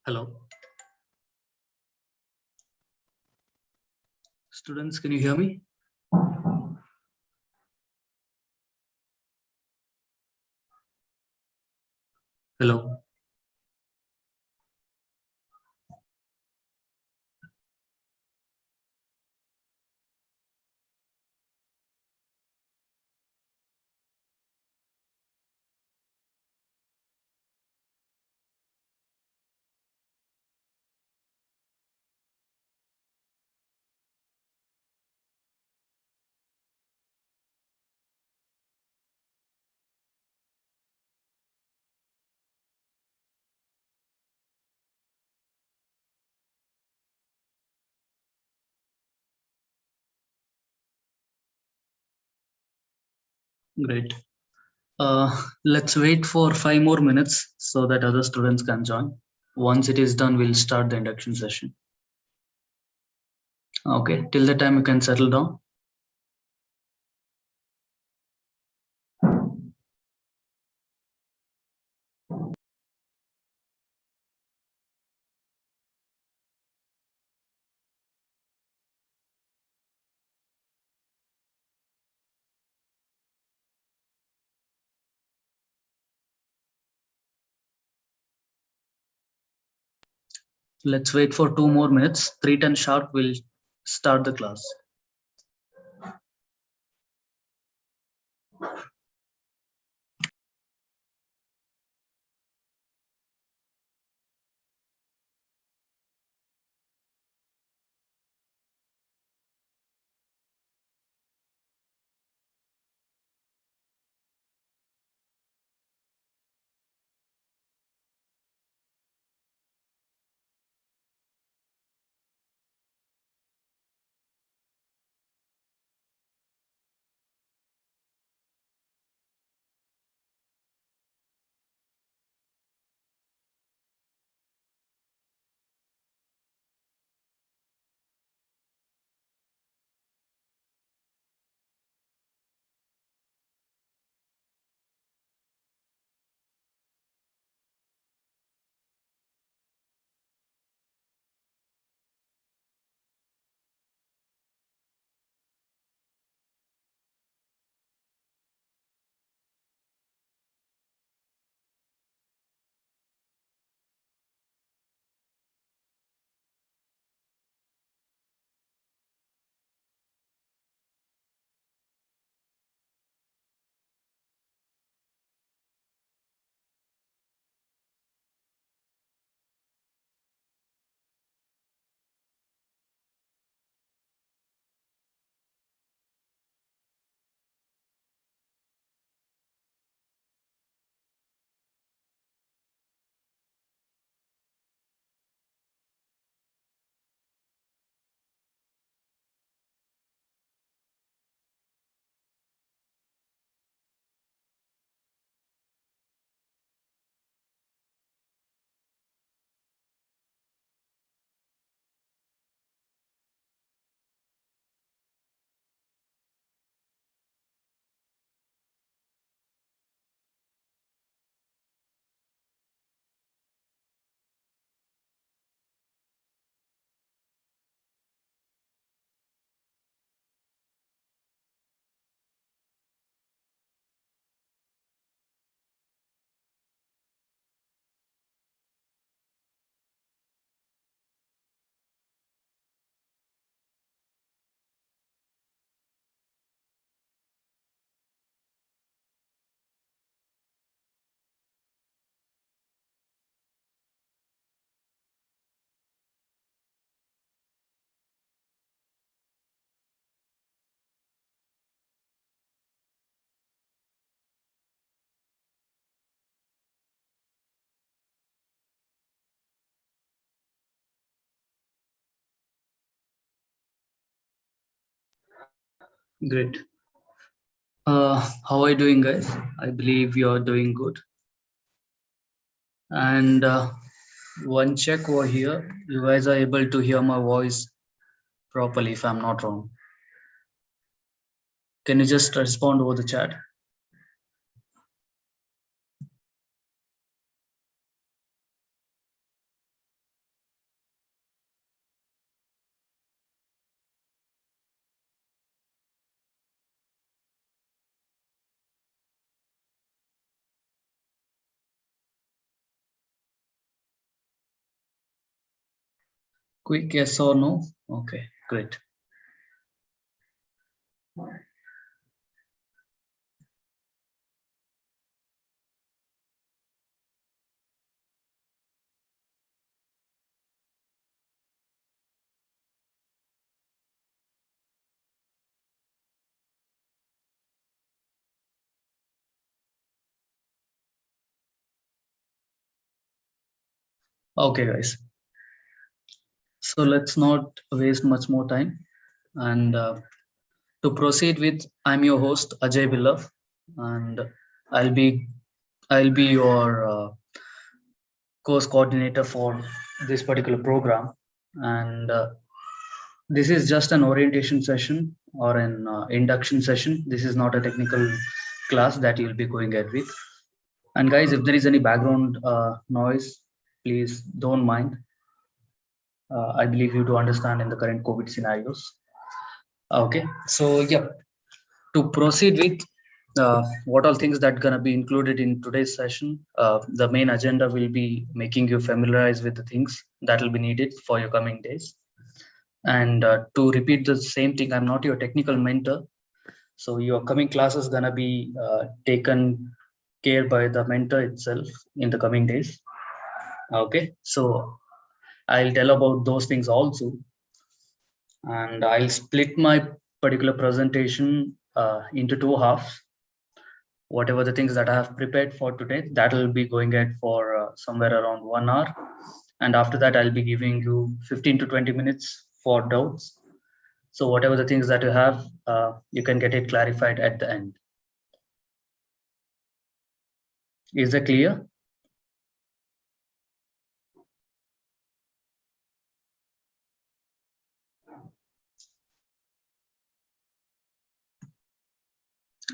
Hello. Students, can you hear me? Hello. Great. Let's wait for 5 more minutes so that other students can join. Once it is done, we'll start the induction session. Okay, till the time you can settle down. Let's wait for 2 more minutes. 3:10 sharp, we'll start the class. Great. How are you doing, guys? I believe you are doing good. And one check over here. You guys are able to hear my voice properly, if I'm not wrong. Can you just respond over the chat? Quick yes or no? Okay, great. Okay, guys. So let's not waste much more time. And to proceed with, I'm your host Ajay Billav, and I'll be I'll be your course coordinator for this particular program. And this is just an orientation session or an induction session. This is not a technical class that you'll be going ahead with. And guys, if there is any background noise, please don't mind. I believe you to understand in the current COVID scenarios. Okay, so yeah, to proceed with what all things that gonna be included in today's session, the main agenda will be making you familiarize with the things that will be needed for your coming days. And to repeat the same thing, I'm not your technical mentor, so your coming class is gonna be taken care by the mentor itself in the coming days. Okay, so I'll tell about those things also, and I'll split my particular presentation into two halves. Whatever the things that I have prepared for today, that will be going at for somewhere around 1 hour. And after that, I'll be giving you 15 to 20 minutes for doubts. So whatever the things that you have, you can get it clarified at the end. Is that clear?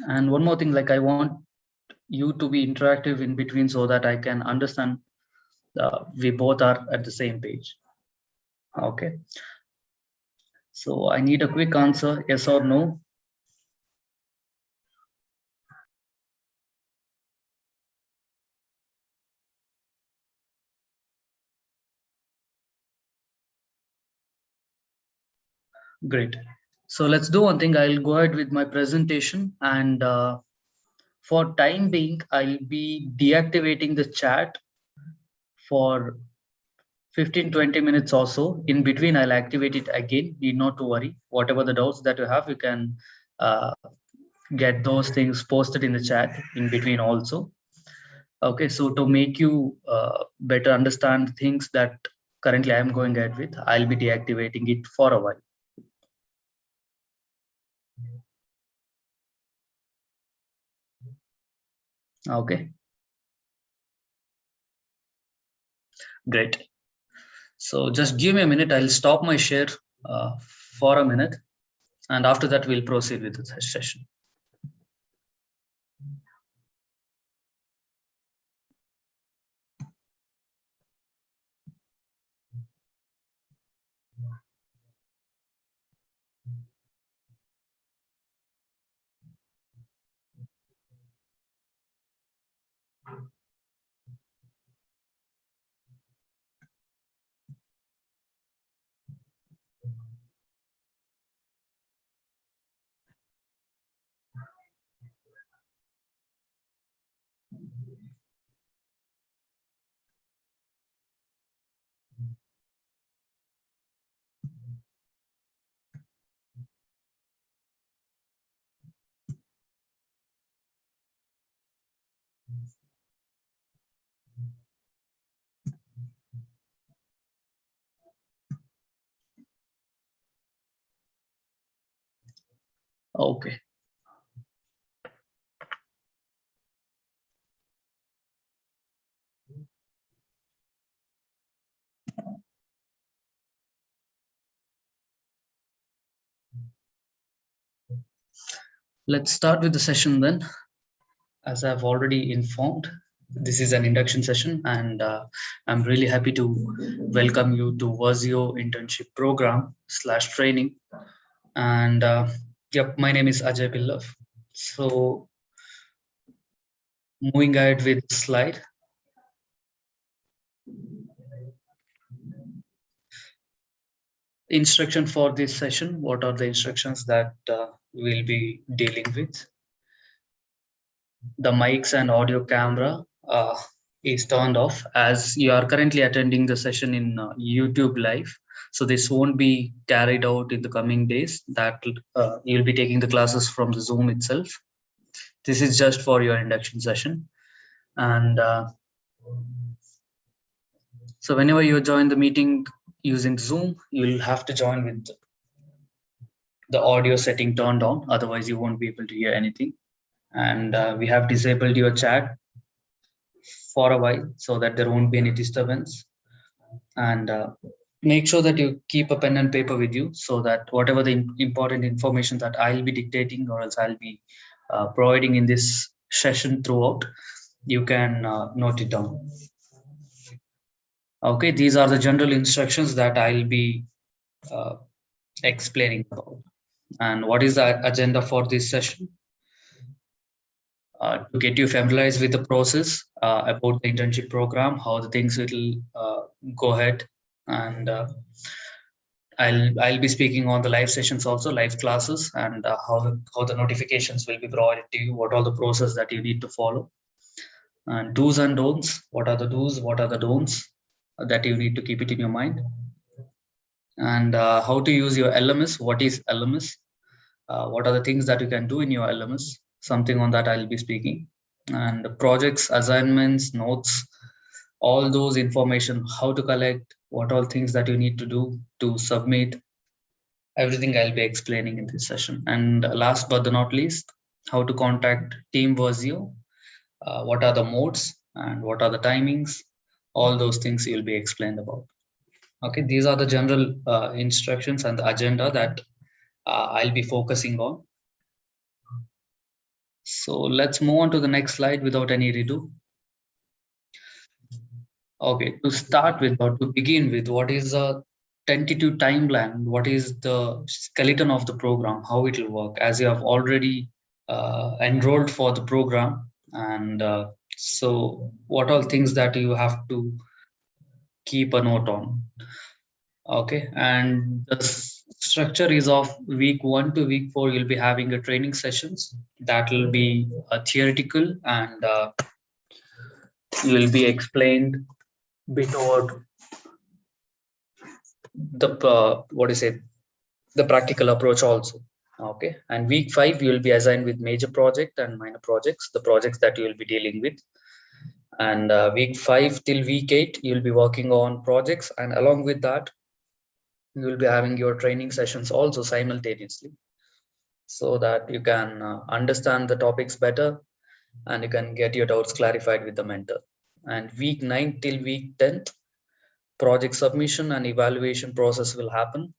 And one more thing, like I want you to be interactive in between so that I can understand we both are at the same page. Okay. So I need a quick answer, yes or no. Great. So let's do one thing. I'll go ahead with my presentation, and for time being, I'll be deactivating the chat for 15-20 minutes or so. In between, I'll activate it again. Need not to worry. Whatever the doubts that you have, you can uh, get those things posted in the chat in between also. Okay, so to make you better understand things that currently I'm going ahead with, I'll be deactivating it for a while. Okay, great. So just give me a minute. I'll stop my share uh, for a minute, and after that, we'll proceed with the session. Okay. Let's start with the session then. As I've already informed, this is an induction session, and I'm really happy to welcome you to Verzeo internship program slash training. And yep, my name is Ajay Billav. So moving ahead with the slide. Instruction for this session. What are the instructions that we'll be dealing with? The mics and audio camera is turned off as you are currently attending the session in YouTube live. So this won't be carried out in the coming days. That you'll be taking the classes from the Zoom itself. This is just for your induction session. And so whenever you join the meeting using Zoom, you'll have to join with the audio setting turned on. Otherwise, you won't be able to hear anything. And we have disabled your chat for a while so that there won't be any disturbance. And make sure that you keep a pen and paper with you so that whatever the important information that I'll be dictating or else I'll be providing in this session throughout, you can note it down. Okay, these are the general instructions that I'll be explaining about. And what is the agenda for this session? To get you familiarized with the process about the internship program, how the things will go ahead, and I'll be speaking on the live sessions also, live classes, and how the notifications will be provided to you, what are the process that you need to follow, and do's and don'ts. What are the do's? What are the don'ts that you need to keep it in your mind, and how to use your LMS. What is LMS? What are the things that you can do in your LMS? Something on that I'll be speaking, and the projects, assignments, notes, all those information, how to collect, what all things that you need to do to submit, everything I'll be explaining in this session. And last but not least, how to contact Team Verzeo, what are the modes and what are the timings, all those things you'll be explained about. Okay, these are the general instructions and the agenda that I'll be focusing on. So let's move on to the next slide without any redo. Okay, to start with or to begin with, what is the tentative timeline? What is the skeleton of the program? How it will work? As you have already enrolled for the program, and so what all things that you have to keep a note on? Okay, and the structure is of week 1 to week 4. You'll be having a training sessions that will be theoretical, and will be explained bit over the what is it, the practical approach also. Okay, and week 5 you will be assigned with major project and minor projects, the projects that you will be dealing with. And week 5 till week 8 you'll be working on projects, and along with that you will be having your training sessions also simultaneously, so that you can understand the topics better and you can get your doubts clarified with the mentor. And week 9 till week 10, project submission and evaluation process will happen.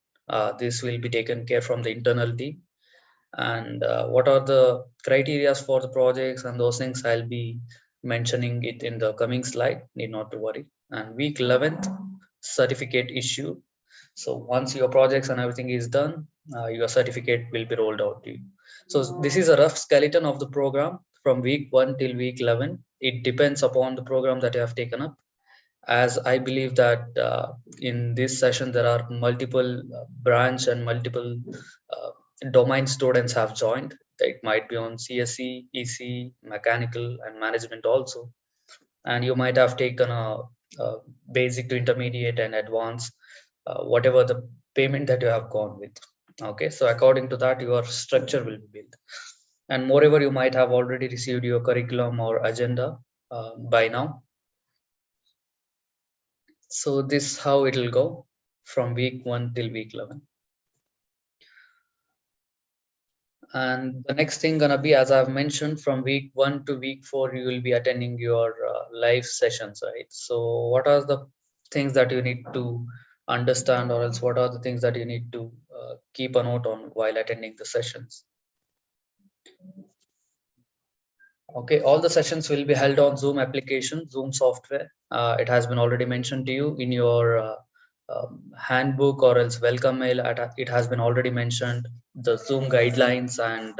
This will be taken care from the internal team. And what are the criteria for the projects and those things, I'll be mentioning it in the coming slide, need not to worry. And week 11th, certificate issue. So once your projects and everything is done, your certificate will be rolled out to you. So this is a rough skeleton of the program from week 1 till week 11. It depends upon the program that you have taken up, as I believe that in this session there are multiple branch and multiple domain students have joined. It might be on CSE, EC, mechanical, and management also. And you might have taken a basic to intermediate and advanced, whatever the payment that you have gone with. Okay, so according to that, your structure will be built. And moreover, you might have already received your curriculum or agenda by now. So this how it will go from week 1 till week 11. And the next thing gonna be, as I've mentioned, from week 1 to week 4 you will be attending your live sessions, right? So what are the things that you need to understand, or else what are the things that you need to keep a note on while attending the sessions? Okay, all the sessions will be held on Zoom application, Zoom software. It has been already mentioned to you in your handbook or else welcome mail. It has been already mentioned the Zoom guidelines and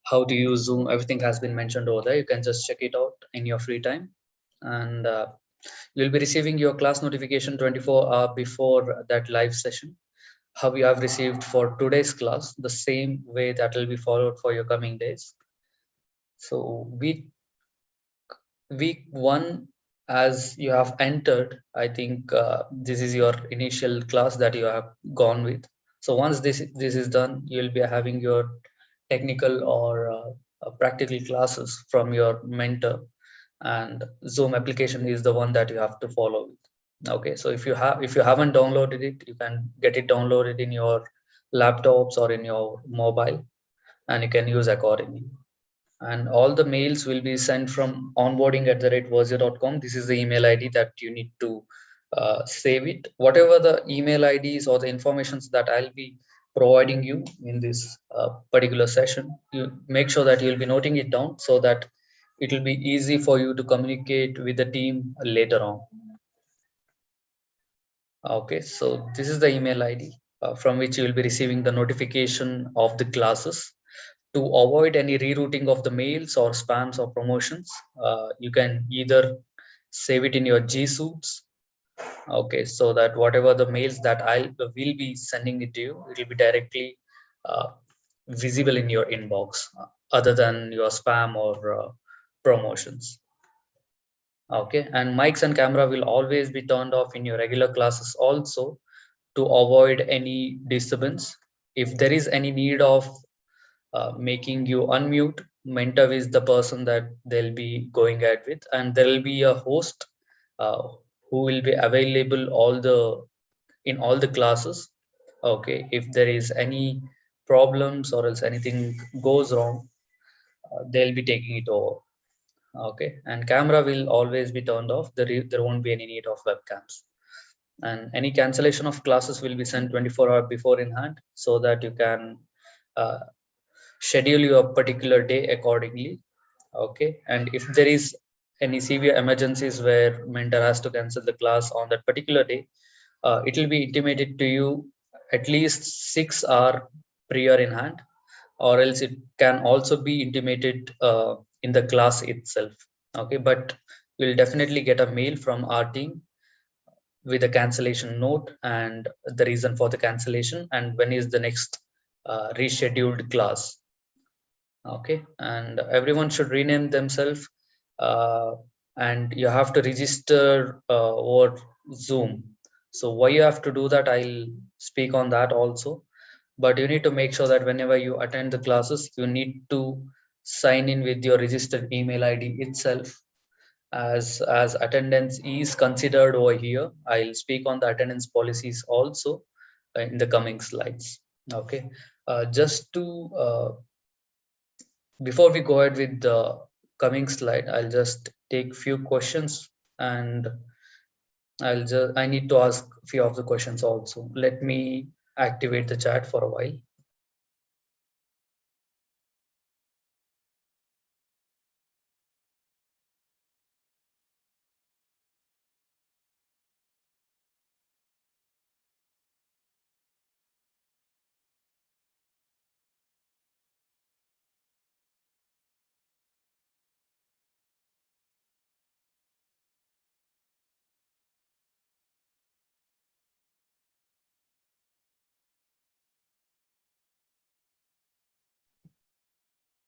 how to use Zoom. Everything has been mentioned over there. You can just check it out in your free time. And You'll be receiving your class notification 24 hours before that live session. How you have received for today's class, the same way that will be followed for your coming days. So week one, as you have entered, I think this is your initial class that you have gone with. So once this is done, you'll be having your technical or practical classes from your mentor, and Zoom application is the one that you have to follow with. Okay, so if you haven't downloaded it, you can get it downloaded in your laptops or in your mobile, and you can use accordingly. And all the mails will be sent from onboarding@verzeo.com. This is the email ID that you need to save it. Whatever the email IDs or the informations that I'll be providing you in this particular session, you make sure that you'll be noting it down so that it will be easy for you to communicate with the team later on. Okay, so this is the email ID from which you will be receiving the notification of the classes. To avoid any rerouting of the mails or spams or promotions, you can either save it in your G Suits. Okay, so that whatever the mails that I will be sending it to you, it will be directly uh, visible in your inbox, other than your spam or promotions. Okay, and mics and camera will always be turned off in your regular classes also, to avoid any disturbance. If there is any need of making you unmute, mentor is the person that they'll be going ahead with, and there will be a host uh, who will be available in all the classes. Okay, if there is any problems or else anything goes wrong, they'll be taking it over. Okay, and camera will always be turned off. There won't be any need of webcams, and any cancellation of classes will be sent 24 hours before in hand, so that you can uh, schedule your particular day accordingly. Okay, and if there is any severe emergencies where mentor has to cancel the class on that particular day, it will be intimated to you at least 6 hours prior in hand, or else it can also be intimated in the class itself. Okay, but we'll definitely get a mail from our team with a cancellation note and the reason for the cancellation and when is the next rescheduled class. Okay, and everyone should rename themselves, uh, and you have to register over Zoom. So why you have to do that, I'll speak on that also. But you need to make sure that whenever you attend the classes, you need to sign in with your registered email ID itself, as attendance is considered over here. I'll speak on the attendance policies also in the coming slides. Okay, just to before we go ahead with the coming slide, I'll just take few questions, and I need to ask few of the questions also. Let me activate the chat for a while.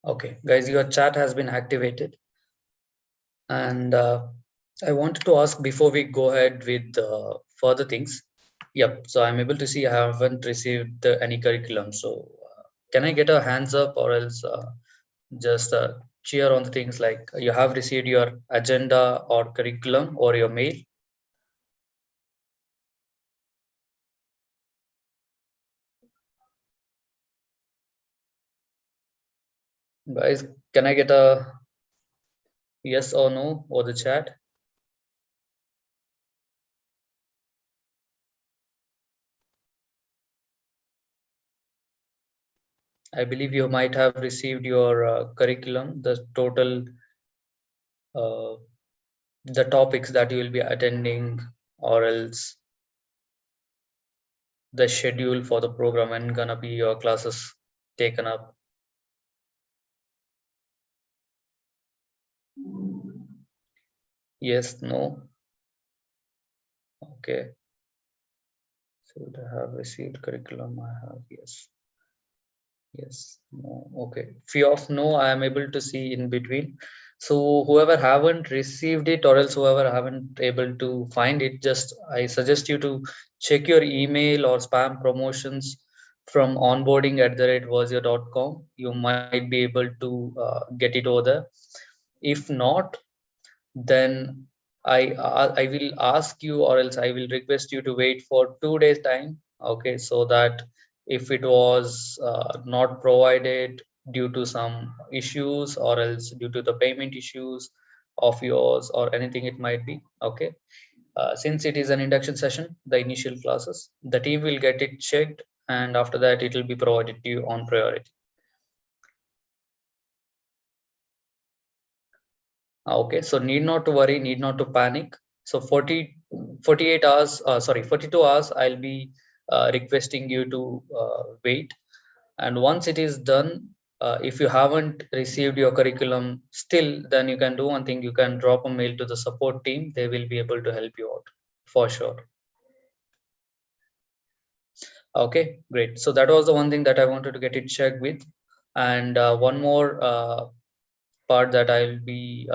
Okay, guys, your chat has been activated, and I wanted to ask before we go ahead with further things. Yep, so I'm able to see I haven't received any curriculum. So can I get a hands up, or else just cheer on the things like you have received your agenda or curriculum or your mail? Guys, can I get a yes or no or the chat? I believe you might have received your curriculum, the total, uh, the topics that you will be attending, or else the schedule for the program and gonna be your classes taken up. Yes, no. Okay. Should I have received curriculum? I have, yes. Yes, no, okay. Few of no, I am able to see in between. So whoever haven't received it or else whoever haven't able to find it, just I suggest you to check your email or spam promotions from onboarding@verzeo.com. You might be able to get it over there. If not, then I will ask you or else I will request you to wait for 2 days time. Okay, so that if it was not provided due to some issues or else due to the payment issues of yours or anything it might be. Okay, since it is an induction session, the initial classes, the team will get it checked, and after that it will be provided to you on priority. Okay, so need not to worry, need not to panic. So 48 hours, sorry, 42 hours, I'll be requesting you to wait. And once it is done, if you haven't received your curriculum still, then you can do one thing, you can drop a mail to the support team. They will be able to help you out for sure. Okay, great. So that was the one thing that I wanted to get it checked with. And one more part that I'll be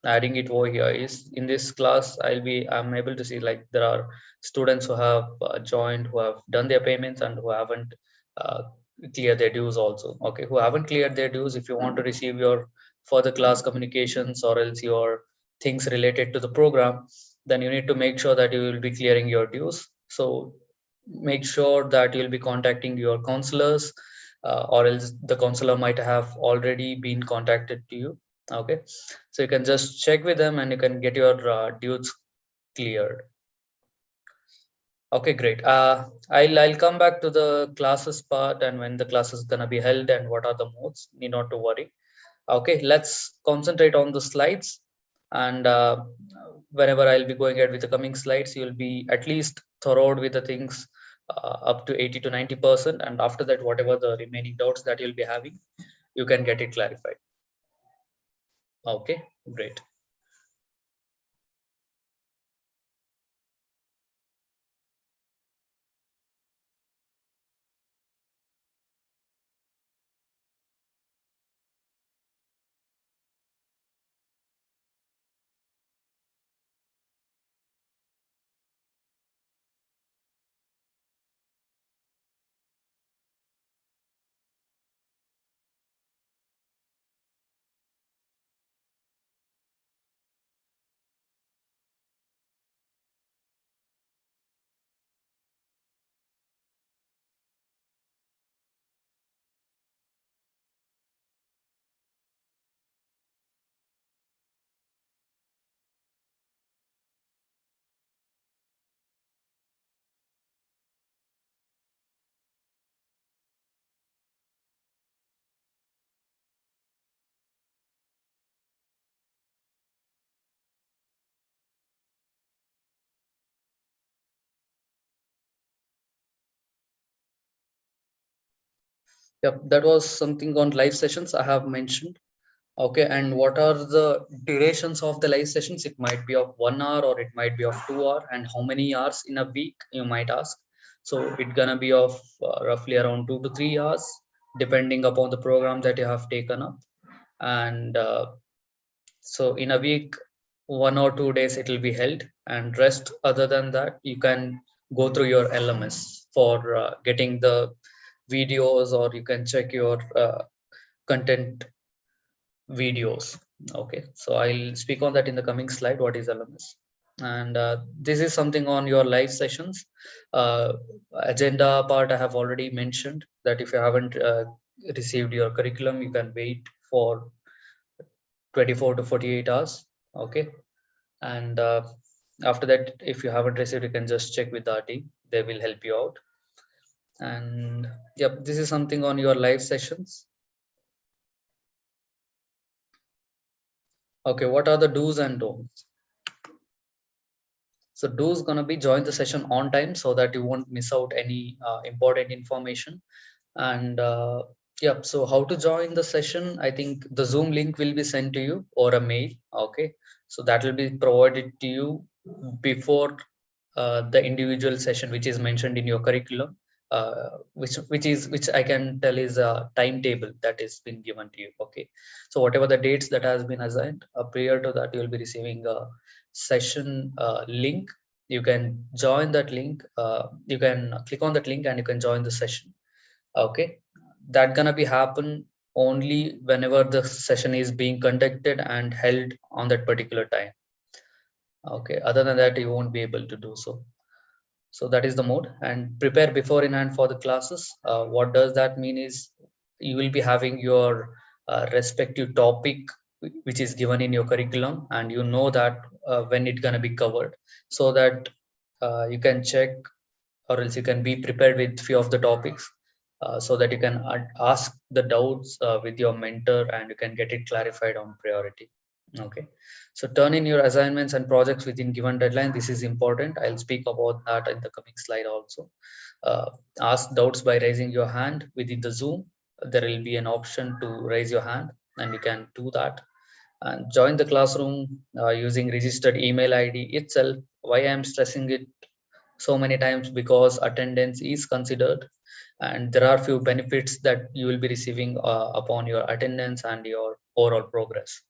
adding it over here is in this class I'm able to see like there are students who have joined, who have done their payments and who haven't uh, cleared their dues also. Okay, who haven't cleared their dues, if you want to receive your further class communications or else your things related to the program, then you need to make sure that you will be clearing your dues. So make sure that you'll be contacting your counselors, or else the counselor might have already been contacted to you. Okay, so you can just check with them and you can get your dues cleared. Okay, great. I'll come back to the classes part and when the class is gonna be held and what are the modes. Need not to worry. Okay, let's concentrate on the slides, and whenever I'll be going ahead with the coming slides, you'll be at least thorough with the things up to 80 to 90%, and after that, whatever the remaining doubts that you'll be having, you can get it clarified. Okay, great. Yep, that was something on live sessions I have mentioned. Okay, and what are the durations of the live sessions? It might be of 1 hour or it might be of 2 hour, and how many hours in a week, you might ask. So it's gonna be of roughly around 2 to 3 hours, depending upon the program that you have taken up. And so in a week, 1 or 2 days it will be held, and rest other than that, you can go through your LMS for getting the videos, or you can check your content videos. Okay, so I'll speak on that in the coming slide, what is LMS. And this is something on your live sessions. Agenda part I have already mentioned that if you haven't received your curriculum, you can wait for 24 to 48 hours. Okay, and after that, if you haven't received, you can just check with our team, they will help you out. And yep, this is something on your live sessions. Okay, what are the do's and don'ts? So do's gonna be join the session on time so that you won't miss out any important information. And yep, so how to join the session? I think the Zoom link will be sent to you or a mail. Okay, so that will be provided to you before the individual session which is mentioned in your curriculum, which I can tell is a timetable that is been given to you. Okay, so whatever the dates that has been assigned, prior to that you will be receiving a session link. You can join that link. You can click on that link and you can join the session. Okay, that gonna be happen only whenever the session is being conducted and held on that particular time. Okay, other than that you won't be able to do so. So that is the mode. And prepare before in hand for the classes. What does that mean is you will be having your respective topic which is given in your curriculum, and you know that when it's going to be covered, so that you can check, or else you can be prepared with few of the topics, so that you can ask the doubts with your mentor and you can get it clarified on priority. Okay, so turn in your assignments and projects within given deadline. This is important. I'll speak about that in the coming slide also. uh, Ask doubts by raising your hand within the Zoom. There will be an option to raise your hand and you can do that. And join the classroom using registered email ID itself. Why I'm stressing it so many times? Because attendance is considered, and there are few benefits that you will be receiving upon your attendance and your overall progress.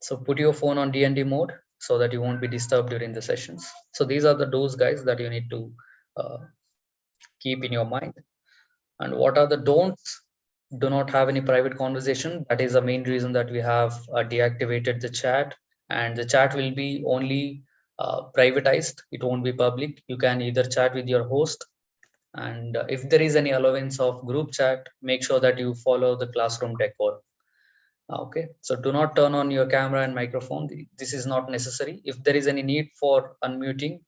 So put your phone on DND mode so that you won't be disturbed during the sessions. So these are the do's, guys, that you need to uh, keep in your mind. And what are the don'ts? Do not have any private conversation. That is the main reason that we have deactivated the chat, and the chat will be only privatized. It won't be public. You can either chat with your host, and if there is any allowance of group chat, make sure that you follow the classroom decor. Okay, so do not turn on your camera and microphone. This is not necessary. If there is any need for unmuting,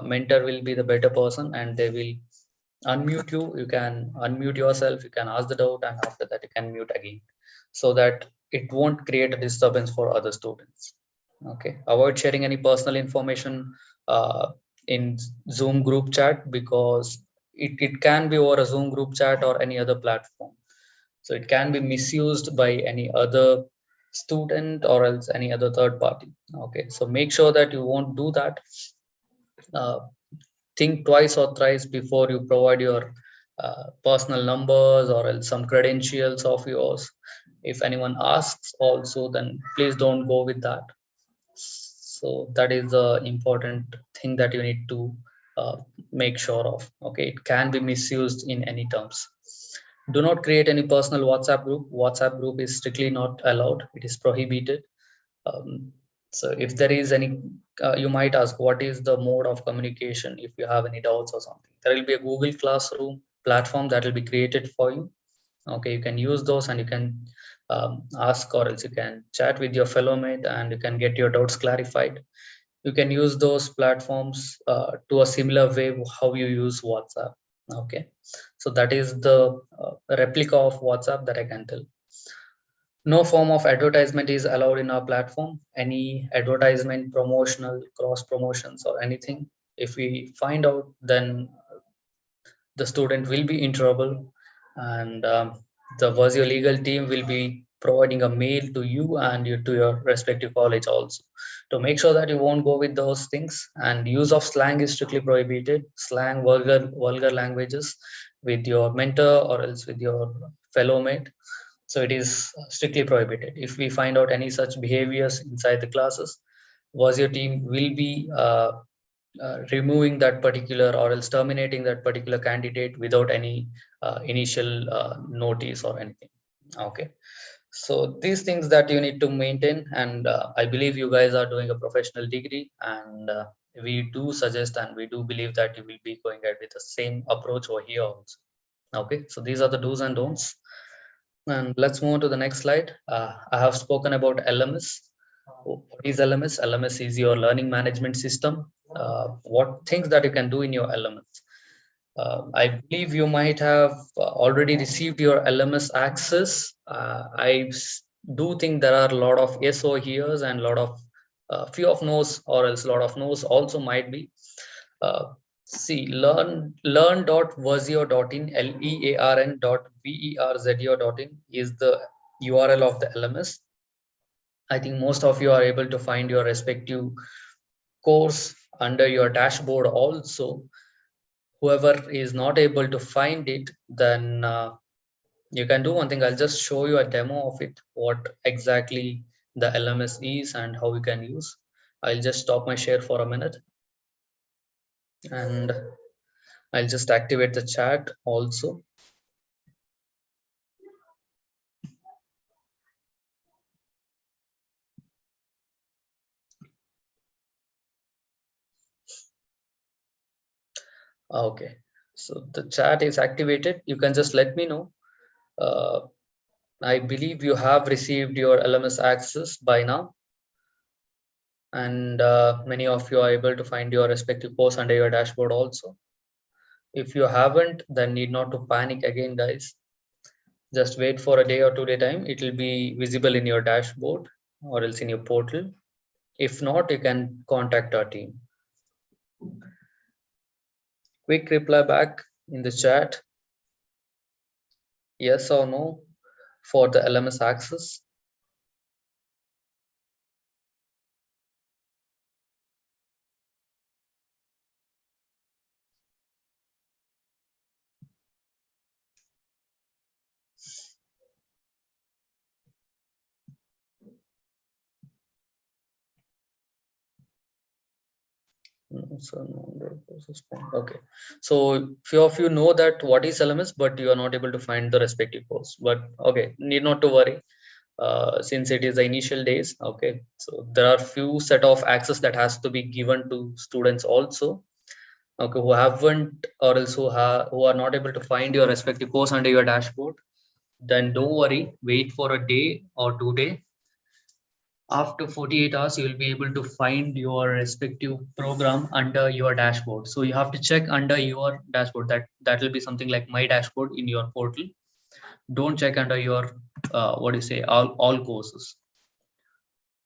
mentor will be the better person and they will unmute you. You can unmute yourself, you can ask the doubt, and after that you can mute again, so that it won't create a disturbance for other students. Okay, avoid sharing any personal information in Zoom group chat, because it can be over a Zoom group chat or any other platform, so it can be misused by any other student or else any other third party. Okay, so make sure that you won't do that. uh, think twice or thrice before you provide your personal numbers or else some credentials of yours. If anyone asks also, then please don't go with that. So that is the important thing that you need to uh, make sure of. Okay, it can be misused in any terms. Do not create any personal WhatsApp group. WhatsApp group is strictly not allowed. It is prohibited. um, so if there is any, you might ask what is the mode of communication if you have any doubts or something. There will be a Google Classroom platform that will be created for you. Okay, you can use those and you can ask, or else you can chat with your fellow mate and you can get your doubts clarified. You can use those platforms to a similar way how you use WhatsApp. Okay, so that is the replica of WhatsApp that I can tell. No form of advertisement is allowed in our platform. Any advertisement, promotional, cross promotions, or anything, if we find out, then the student will be in trouble, and the Verzeo legal team will be providing a mail to you and you to your respective college also, to make sure that you won't go with those things. And use of slang is strictly prohibited. Slang, vulgar languages with your mentor or else with your fellow mate, so it is strictly prohibited. If we find out any such behaviors inside the classes, was your team will be removing that particular or else terminating that particular candidate without any initial notice or anything. Okay, so these things that you need to maintain, and I believe you guys are doing a professional degree, and we do suggest and we do believe that you will be going ahead with the same approach over here also. Okay, so these are the do's and don'ts. And let's move on to the next slide. I have spoken about LMS. What is LMS? LMS is your learning management system. What things that you can do in your LMS? I believe you might have already received your LMS access. Do think there are a lot of yes or here's and a lot of few of no's, or else a lot of no's also might be. Uh, See, learn.verzeo.in, learn.verzeo.in is the URL of the LMS. I think most of you are able to find your respective course under your dashboard also. Whoever is not able to find it, then you can do one thing. I'll just show you a demo of it, what exactly the LMS is and how you can use. I'll just stop my share for a minute and I'll just activate the chat also. Okay, so the chat is activated. You can just let me know. Uh, I believe you have received your LMS access by now, and many of you are able to find your respective posts under your dashboard also. If you haven't, then need not to panic again, guys. Just wait for a day or 2 day time. It will be visible in your dashboard or else in your portal. If not, you can contact our team. Quick reply back in the chat, yes or no for the LMS access. Okay, so few of you know that what is LMS, but you are not able to find the respective posts. But okay, need not to worry, since it is the initial days. Okay, so there are few set of access that has to be given to students also. Okay, who haven't or else who are not able to find your respective posts under your dashboard, then don't worry. Wait for a day or 2 day. After 48 hours you will be able to find your respective program under your dashboard. So you have to check under your dashboard. That will be something like my dashboard in your portal. Don't check under your what do you say, all courses.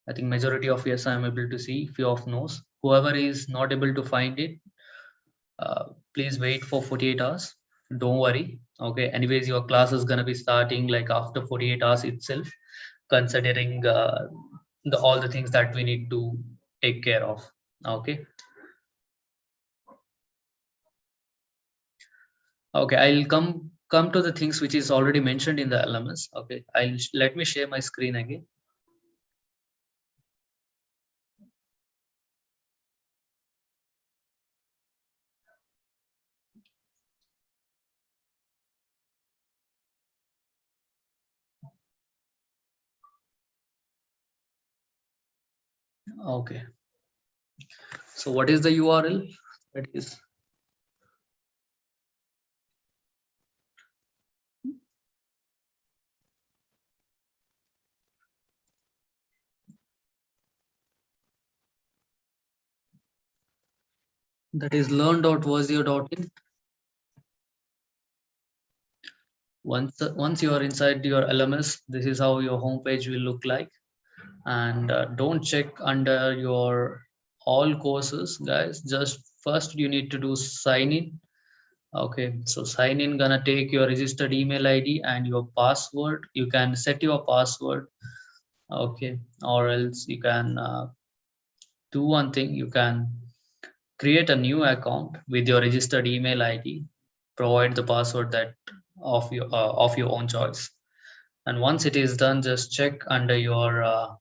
I think majority of yes I am able to see, few of no's. Whoever is not able to find it, uh, please wait for 48 hours. Don't worry. Okay, anyways your class is going to be starting like after 48 hours itself, considering all the things that we need to take care of. Okay, okay, I'll come to the things which is already mentioned in the LMS. Okay, let me share my screen again. Okay, so what is the URL? That is learn.verzeo.in. Once you are inside your LMS, this is how your homepage will look like. And don't check under your all courses, guys. Just first you need to do sign in. Okay, so sign in gonna take your registered email ID and your password. You can set your password. Okay, or else you can do one thing. You can create a new account with your registered email ID. Provide the password that of your own choice. And once it is done, just check under your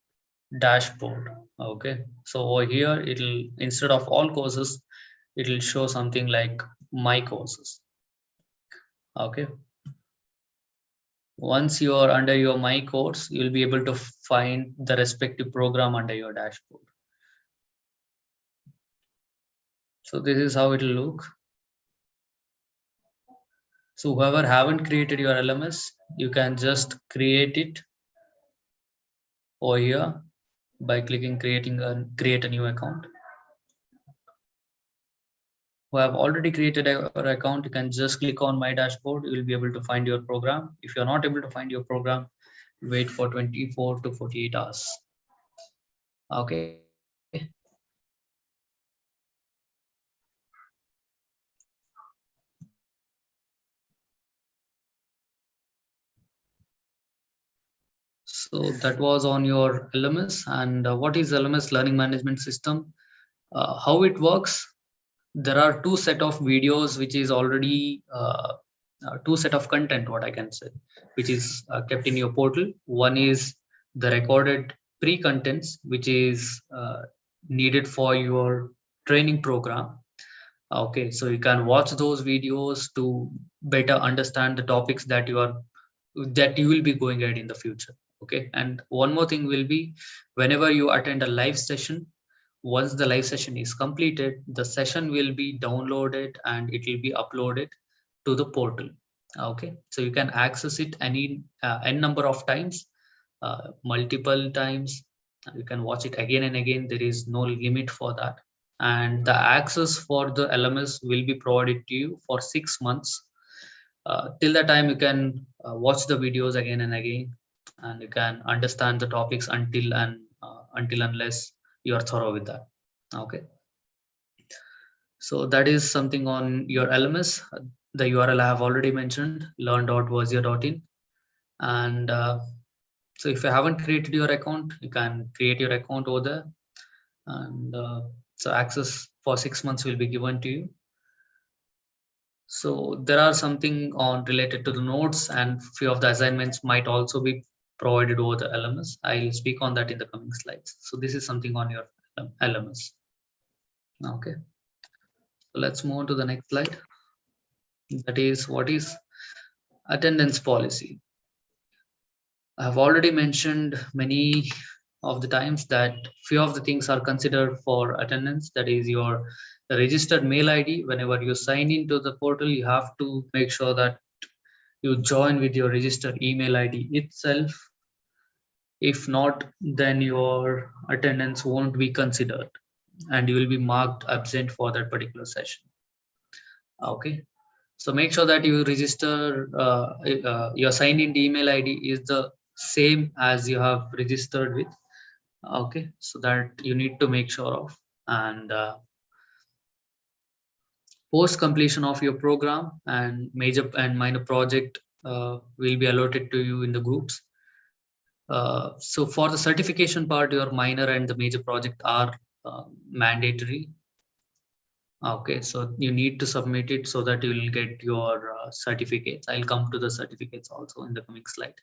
dashboard. Okay, so over here it'll, instead of all courses, it'll show something like my courses. Okay, once you are under your my course, you'll be able to find the respective program under your dashboard. So this is how it'll look. So whoever haven't created your LMS, you can just create it over here by clicking create a new account. Who have already created your account, you can just click on my dashboard. You will be able to find your program. If you're not able to find your program, wait for 24 to 48 hours. Okay, so that was on your LMS. And what is LMS, learning management system? How it works? There are two set of videos which is already two set of content, what I can say, which is kept in your portal. One is the recorded pre-contents which is needed for your training program. Okay, so you can watch those videos to better understand the topics that you will be going at in the future. Okay, and one more thing will be, whenever you attend a live session, once the live session is completed, the session will be downloaded and it will be uploaded to the portal. Okay, so you can access it any n number of times, multiple times. You can watch it again and again. There is no limit for that. And the access for the LMS will be provided to you for 6 months. Till the time you can watch the videos again and again, and you can understand the topics until unless you are thorough with that. Okay, so that is something on your LMS. The URL I have already mentioned, learn.verzeo.in. And so if you haven't created your account, you can create your account over there. And so access for 6 months will be given to you. So there are something on related to the notes, and few of the assignments might also be provided over the LMS. I'll speak on that in the coming slides. So this is something on your LMS. Okay, so let's move on to the next slide. That is, what is attendance policy? I have already mentioned many of the times that few of the things are considered for attendance. That is your registered mail ID. Whenever you sign into the portal, you have to make sure that you join with your registered email ID itself. If not, then your attendance won't be considered and you will be marked absent for that particular session. Okay, so make sure that you register your sign in email ID is the same as you have registered with. Okay, so that you need to make sure of. And post completion of your program and major and minor project will be allotted to you in the groups. So for the certification part, your minor and the major project are mandatory. Okay, so you need to submit it so that you will get your certificates. I'll come to the certificates also in the coming slide.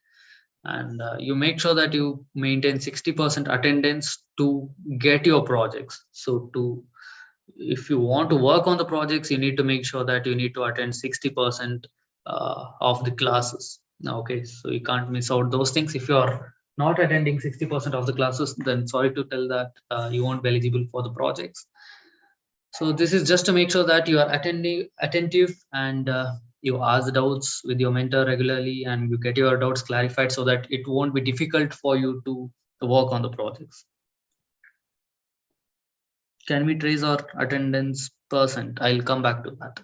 And you make sure that you maintain 60% attendance to get your projects. So to, if you want to work on the projects, you need to make sure that you need to attend 60% of the classes. Okay, so you can't miss out those things. If you are not attending 60% of the classes, then sorry to tell that you won't be eligible for the projects. So this is just to make sure that you are attentive, and you ask doubts with your mentor regularly and you get your doubts clarified so that it won't be difficult for you to work on the projects. Can we trace our attendance percent? I'll come back to that.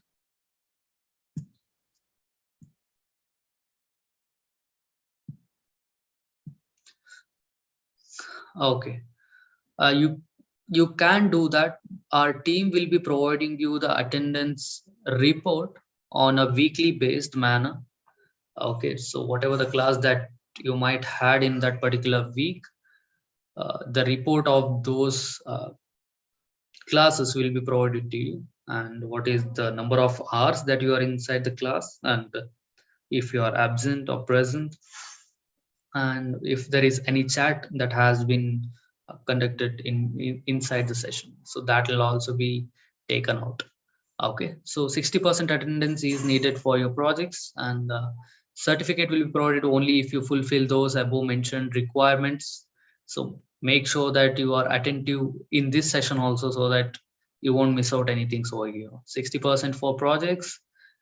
Okay, you can do that. Our team will be providing you the attendance report on a weekly based manner. Okay, so whatever the class that you might had in that particular week, the report of those classes will be provided to you, and what is the number of hours that you are inside the class, and if you are absent or present, and if there is any chat that has been conducted inside the session, so that will also be taken out. Okay, so 60% attendance is needed for your projects, and certificate will be provided only if you fulfill those above mentioned requirements. So make sure that you are attentive in this session also, so that you won't miss out anything. So here 60% for projects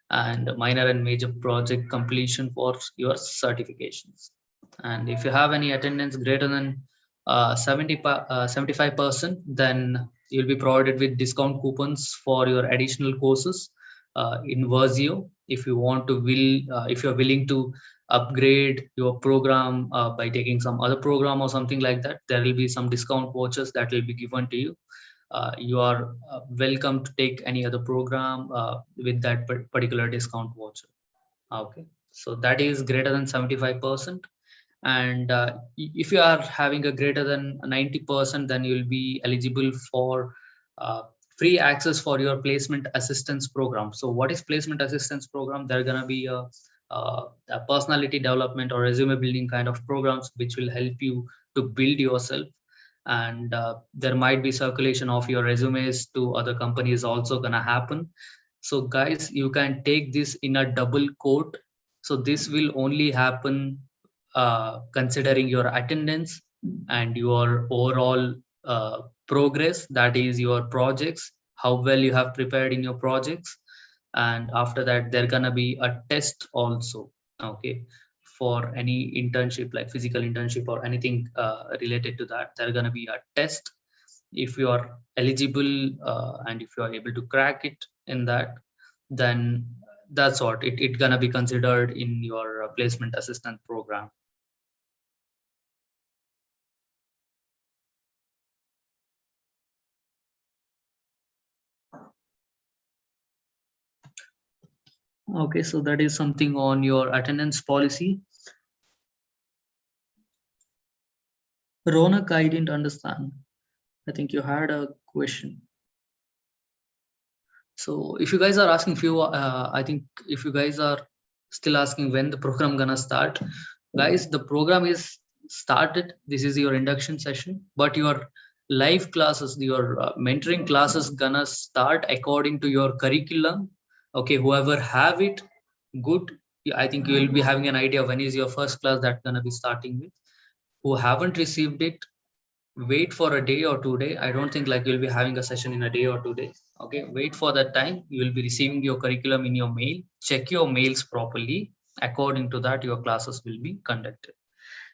and minor and major project completion for your certifications. And if you have any attendance greater than 75%, then you'll be provided with discount coupons for your additional courses in Verzeo. If you want to if you're willing to upgrade your program by taking some other program or something like that, there will be some discount vouchers that will be given to you. You are welcome to take any other program with that particular discount voucher. Okay, so that is greater than 75%. And if you are having a greater than 90%, then you will be eligible for free access for your placement assistance program. So what is placement assistance program? There are gonna be a personality development or resume building kind of programs which will help you to build yourself, and there might be circulation of your resumes to other companies also gonna happen. So guys, you can take this in a double quote. So this will only happen considering your attendance and your overall progress, that is your projects, how well you have prepared in your projects. And after that there gonna be a test also, okay, for any internship like physical internship or anything related to that. There gonna be a test. If you are eligible and if you are able to crack it in that, then that's what it gonna be considered in your placement assistant program. Okay, so that is something on your attendance policy. Ronak, I didn't understand. I think you had a question. So if you guys are asking few, I think if you guys are still asking when the program gonna start, guys, the program is started. This is your induction session, but your live classes, your mentoring classes gonna start according to your curriculum. Okay, whoever have it, good. I think you will be having an idea when is your first class that gonna be starting with. Who haven't received it, wait for a day or 2 day. I don't think like you'll be having a session in a day or 2 days. Okay, wait for that time. You will be receiving your curriculum in your mail. Check your mails properly. According to that, your classes will be conducted.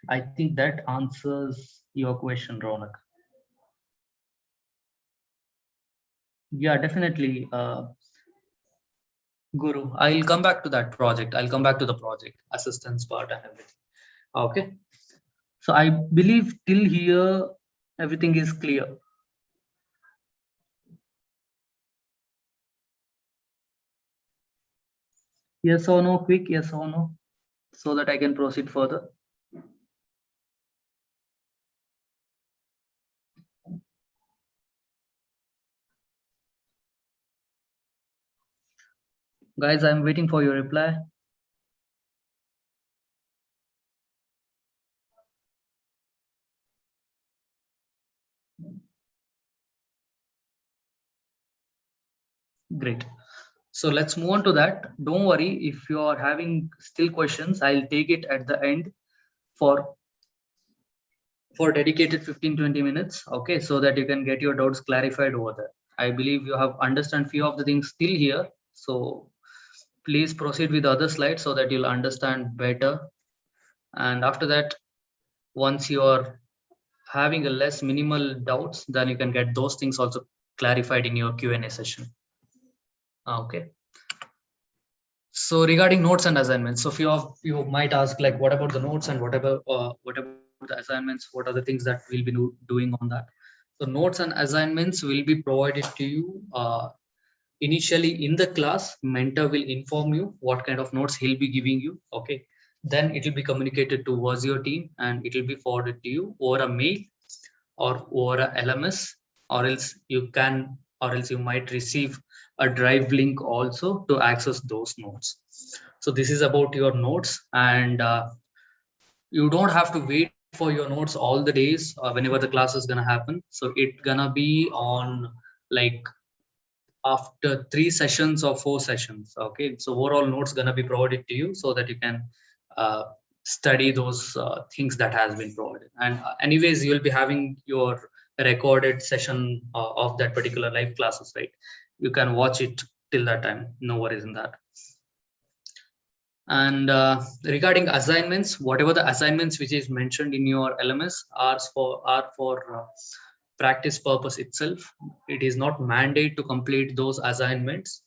I think that answers your question, Ronak. Yeah, definitely, Guru. I'll come back to that project. I'll come back to the project assistance part and everything. Okay. So I believe till here everything is clear. Yes or no? Quick yes or no, so that I can proceed further. Guys, I'm waiting for your reply. Great. So let's move on to that. Don't worry, if you are having still questions, I'll take it at the end for dedicated 15-20 minutes. Okay, so that you can get your doubts clarified over there. I believe you have understand few of the things still here. So please proceed with the other slides so that you'll understand better. And after that, once you are having a less minimal doubts, then you can get those things also clarified in your Q&A session. Okay. So regarding notes and assignments, so few of you might ask like, what about the notes and whatever, what about the assignments? What are the things that we'll be doing on that? So notes and assignments will be provided to you initially in the class. Mentor will inform you what kind of notes he'll be giving you. Okay, then it will be communicated to Verzeo team and it will be forwarded to you over a mail or over a LMS, or else you might receive a drive link also to access those notes. So this is about your notes, and you don't have to wait for your notes all the days whenever the class is gonna happen. So it gonna be on like after 3 sessions or 4 sessions. Okay, so overall notes gonna be provided to you so that you can uh, study those things that has been provided. And anyways, you will be having your recorded session of that particular live classes, right? You can watch it till that time. No worries in that. And regarding assignments, whatever the assignments which is mentioned in your LMS are for practice purpose itself. It is not mandate to complete those assignments,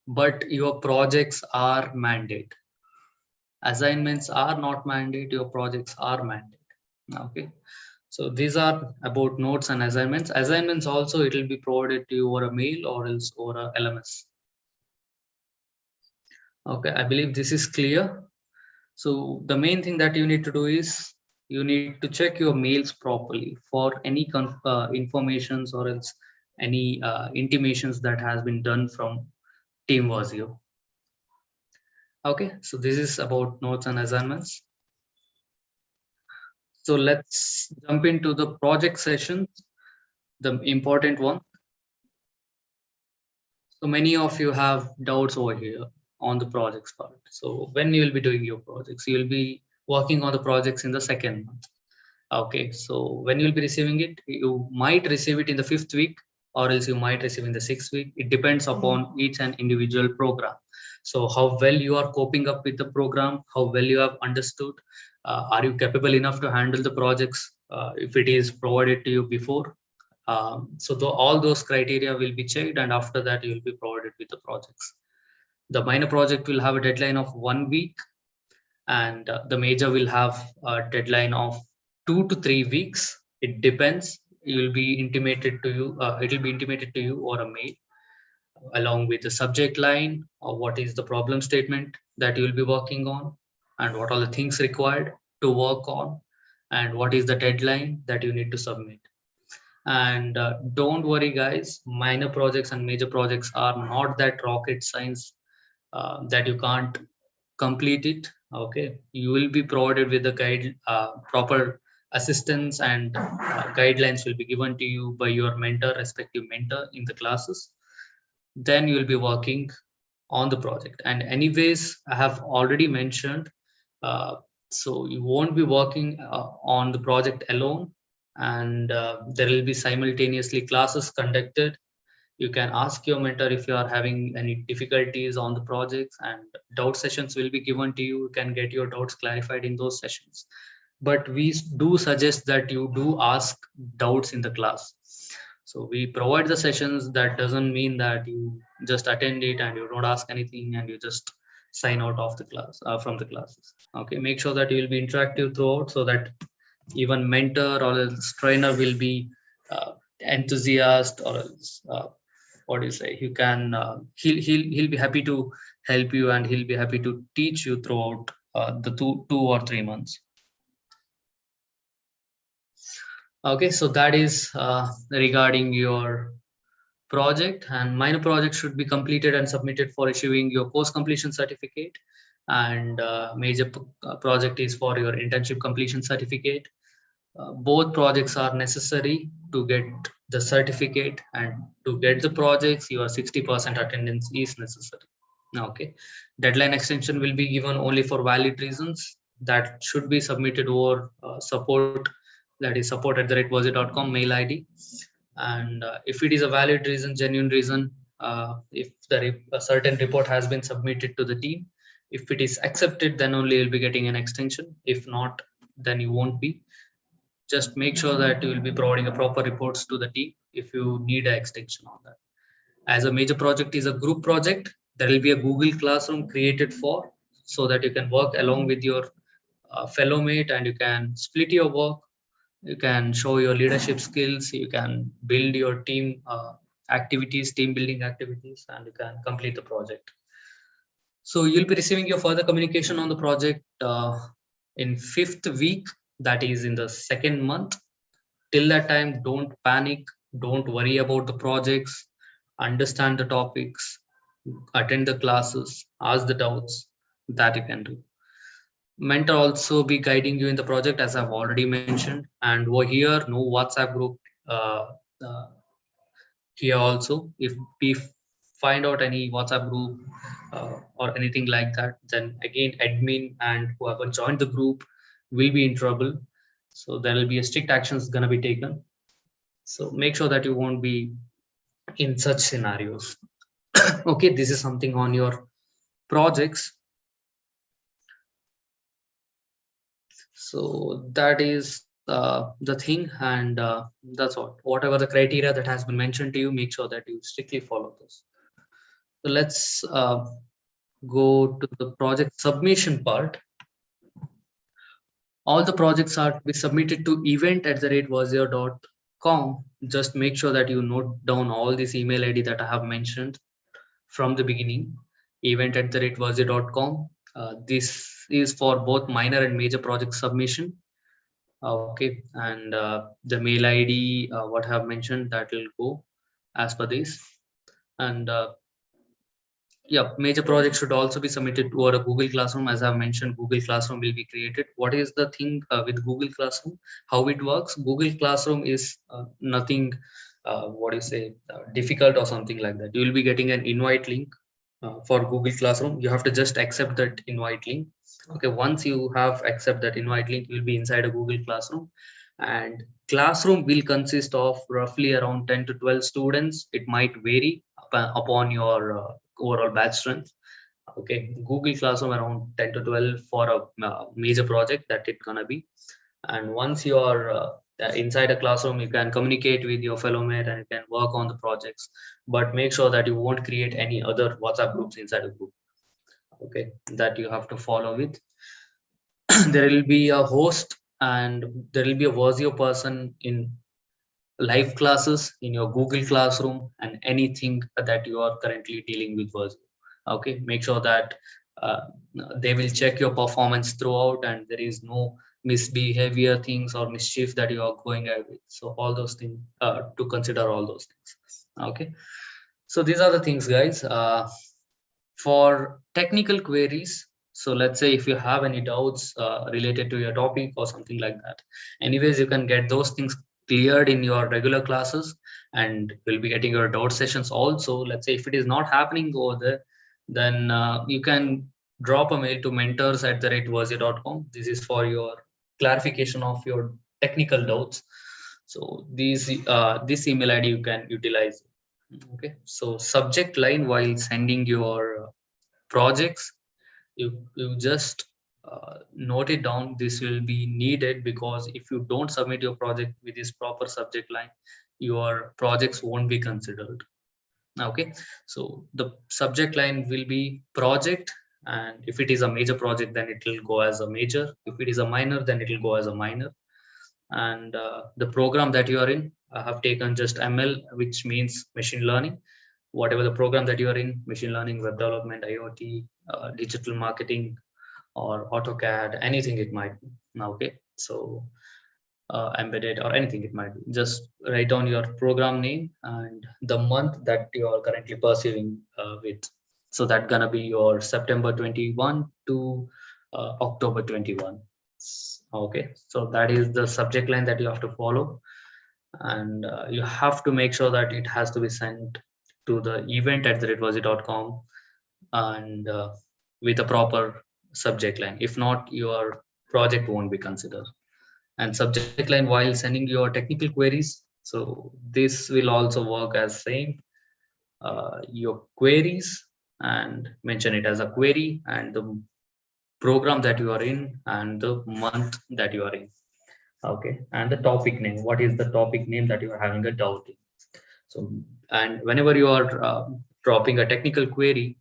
but your projects are mandate. Assignments are not mandate, your projects are mandate. Okay. So these are about notes and assignments. Assignments also, it will be provided to you over a mail or else over a LMS. Okay, I believe this is clear. So the main thing that you need to do is you need to check your mails properly for any informations or else any intimations that has been done from team Verzeo. Okay, so this is about notes and assignments. So let's jump into the project session, the important one. So many of you have doubts over here on the projects part. So when you will be doing your projects, you will be working on the projects in the second month. Okay, so when you'll be receiving it, you might receive it in the 5th week, or else you might receive in the 6th week. It depends upon each and individual program. So how well you are coping up with the program, how well you have understood, are you capable enough to handle the projects if it is provided to you before. So all those criteria will be checked, and after that you will be provided with the projects. The minor project will have a deadline of 1 week, and the major will have a deadline of 2 to 3 weeks. It depends. You will be intimated to you. It will be intimated to you or a mail, along with the subject line or what is the problem statement that you will be working on, and what are the things required to work on, and what is the deadline that you need to submit. And don't worry, guys. Minor projects and major projects are not that rocket science that you can't complete it. Okay, you will be provided with the guide, proper assistance, and guidelines will be given to you by your mentor, respective mentor in the classes. Then you will be working on the project. And anyways, I have already mentioned, uh, so you won't be working on the project alone, and there will be simultaneously classes conducted. You can ask your mentor if you are having any difficulties on the projects, and doubt sessions will be given to you. You can get your doubts clarified in those sessions. But we do suggest that you do ask doubts in the class. So we provide the sessions. That doesn't mean that you just attend it and you don't ask anything and you just sign out of the class, from the classes. Okay, make sure that you will be interactive throughout, so that even mentor or else trainer will be enthusiast, or else what do you say, you can he'll be happy to help you, and he'll be happy to teach you throughout the 2 or 3 months. Okay, so that is regarding your project. And minor project should be completed and submitted for issuing your course completion certificate, and major project is for your internship completion certificate. Both projects are necessary to get the certificate, and to get the projects your 60% attendance is necessary. Okay, deadline extension will be given only for valid reasons that should be submitted over support, that is support@verzeo.com mail id. And if it is a valid reason, genuine reason, if a certain report has been submitted to the team, if it is accepted, then only you'll be getting an extension. If not, then you won't be. Just make sure that you will be providing a proper reports to the team if you need an extension on that. As a major project is a group project, there will be a Google Classroom created for, so that you can work along with your fellow mate, and you can split your work. You can show your leadership skills. You can build your team activities, team building activities, and you can complete the project. So you'll be receiving your further communication on the project in 5th week, that is in the second month. Till that time, don't panic, don't worry about the projects, understand the topics, attend the classes, ask the doubts that you can do. Mentor also be guiding you in the project, as I've already mentioned. And over here, no WhatsApp group uh, uh, here also. If we find out any WhatsApp group or anything like that, then again admin and whoever joined the group will be in trouble. So there will be a strict actions going to be taken. So make sure that you won't be in such scenarios. Okay, this is something on your projects. So that is the thing, and that's all. Whatever the criteria that has been mentioned to you, make sure that you strictly follow this. So let's go to the project submission part. All the projects are to be submitted to event@verzeo.com. Just make sure that you note down all this email ID that I have mentioned from the beginning. Event@verzeo.com. This is for both minor and major project submission. Okay, and the mail ID, what I have mentioned, that will go. as per this. And yeah, major projects should also be submitted toward a Google Classroom. As I've mentioned, Google Classroom will be created. What is the thing with Google Classroom? How it works? Google Classroom is nothing, what do you say, difficult or something like that. You will be getting an invite link for Google Classroom. You have to just accept that invite link. Okay, once you have accept that invite link, you'll be inside a Google Classroom, and classroom will consist of roughly around 10 to 12 students. It might vary upon your overall batch strength. Okay, Google Classroom around 10 to 12 for a major project that it gonna be. And once you are inside a classroom, you can communicate with your fellow mate and you can work on the projects, but make sure that you won't create any other WhatsApp groups inside a group. Okay, that you have to follow with. There will be a host and there will be a Verzeo person in live classes in your Google Classroom and anything that you are currently dealing with Verzeo. Okay, make sure that uh, they will check your performance throughout and there is no misbehavior things or mischief that you are going ahead with. So all those things to consider all those things. Okay, so these are the things, guys. For technical queries, so let's say if you have any doubts related to your topic or something like that, anyways you can get those things cleared in your regular classes, and we'll be getting your doubt sessions also. Let's say if it is not happening over there, then you can drop a mail to mentors@verzeo.com. This is for your clarification of your technical doubts. So this email ID you can utilize. Okay, so subject line while sending your projects, you just note it down. This will be needed because if you don't submit your project with this proper subject line, your projects won't be considered. Okay, so the subject line will be project, and if it is a major project then it will go as a major. If it is a minor then it will go as a minor. And the program that you are in, I have taken just ML, which means machine learning. Whatever the program that you are in, machine learning, web development, IoT, digital marketing, or AutoCAD, anything it might be. Okay, so embedded or anything it might be. Just write down your program name and the month that you are currently pursuing with. So that gonna be your September 21 to October 21. Okay, so that is the subject line that you have to follow, and you have to make sure that it has to be sent to the event@verzeo.com and with a proper subject line. If not, your project won't be considered. And subject line while sending your technical queries. So this will also work as same your queries, and mention it as a query and the program that you are in and the month that you are in. Okay, and the topic name. What is the topic name that you are having a doubt in? So, and whenever you are dropping a technical query,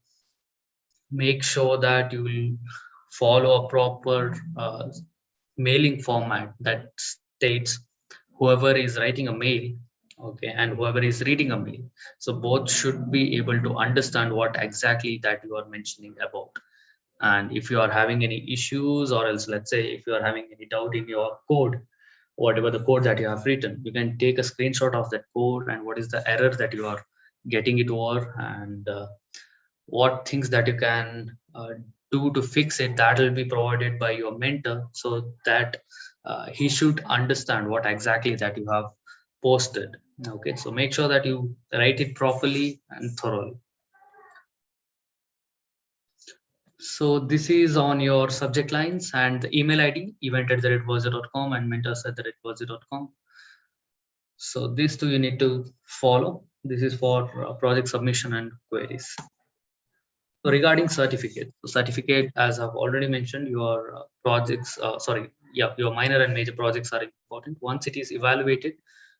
make sure that you will follow a proper mailing format that states whoever is writing a mail, okay, and whoever is reading a mail, so both should be able to understand what exactly that you are mentioning about. And if you are having any issues, or else let's say if you are having any doubt in your code, whatever the code that you have written, you can take a screenshot of that code and what is the error that you are getting it over, and what things that you can do to fix it, that will be provided by your mentor, so that he should understand what exactly that you have posted. Okay, so make sure that you write it properly and thoroughly. So this is on your subject lines and the email ID, event@verzeo.com and mentors@verzeo.com. So these two you need to follow. This is for project submission and queries. So regarding certificate, so certificate, as I've already mentioned, your projects, your minor and major projects are important. Once it is evaluated,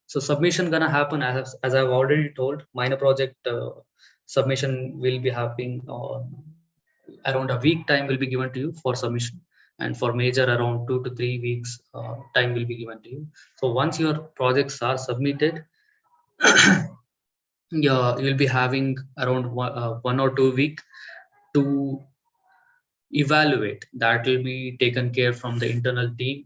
so submission gonna happen as I've already told. Minor project submission will be happening around a week time will be given to you for submission, and for major around 2 to 3 weeks time will be given to you. So once your projects are submitted, yeah, you'll be having around 1 or 2 week to evaluate. That will be taken care from the internal team.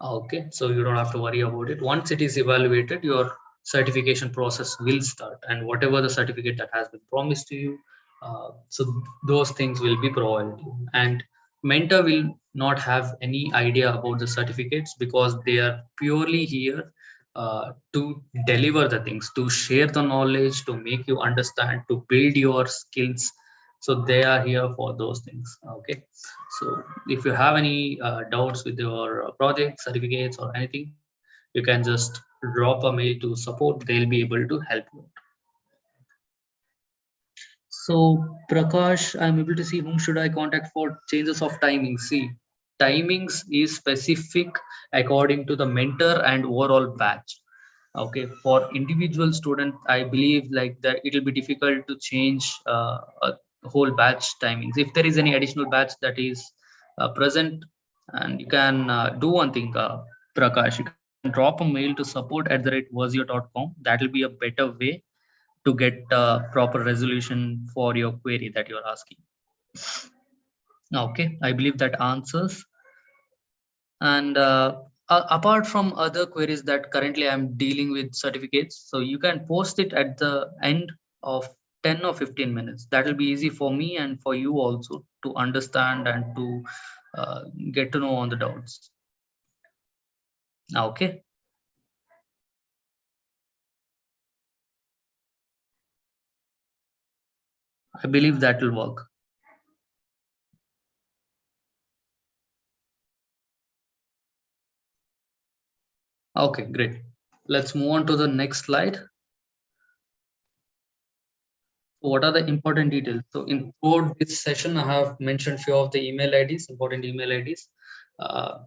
Okay, so you don't have to worry about it. Once it is evaluated, your certification process will start, and whatever the certificate that has been promised to you, so those things will be provided to you. And mentor will not have any idea about the certificates, because they are purely here to deliver the things, to share the knowledge, to make you understand, to build your skills. So they are here for those things. Okay, so if you have any doubts with your project certificates or anything, you can just drop a mail to support. They'll be able to help you. So, Prakash, I'm able to see whom should I contact for changes of timing. See, timings is specific according to the mentor and overall batch. Okay, for individual student, I believe like that it will be difficult to change a whole batch timings. If there is any additional batch that is present, and you can do one thing, Prakash, you can drop a mail to support@verzeo.com. That will be a better way to get proper resolution for your query that you're asking. Okay, I believe that answers. And apart from other queries that currently I'm dealing with certificates, so you can post it at the end of 10 or 15 minutes. That will be easy for me and for you also to understand and to get to know on the doubts. Okay, I believe that will work. Okay, great. Let's move on to the next slide. What are the important details? So in throughout this session, I have mentioned few of the email IDs, important email IDs.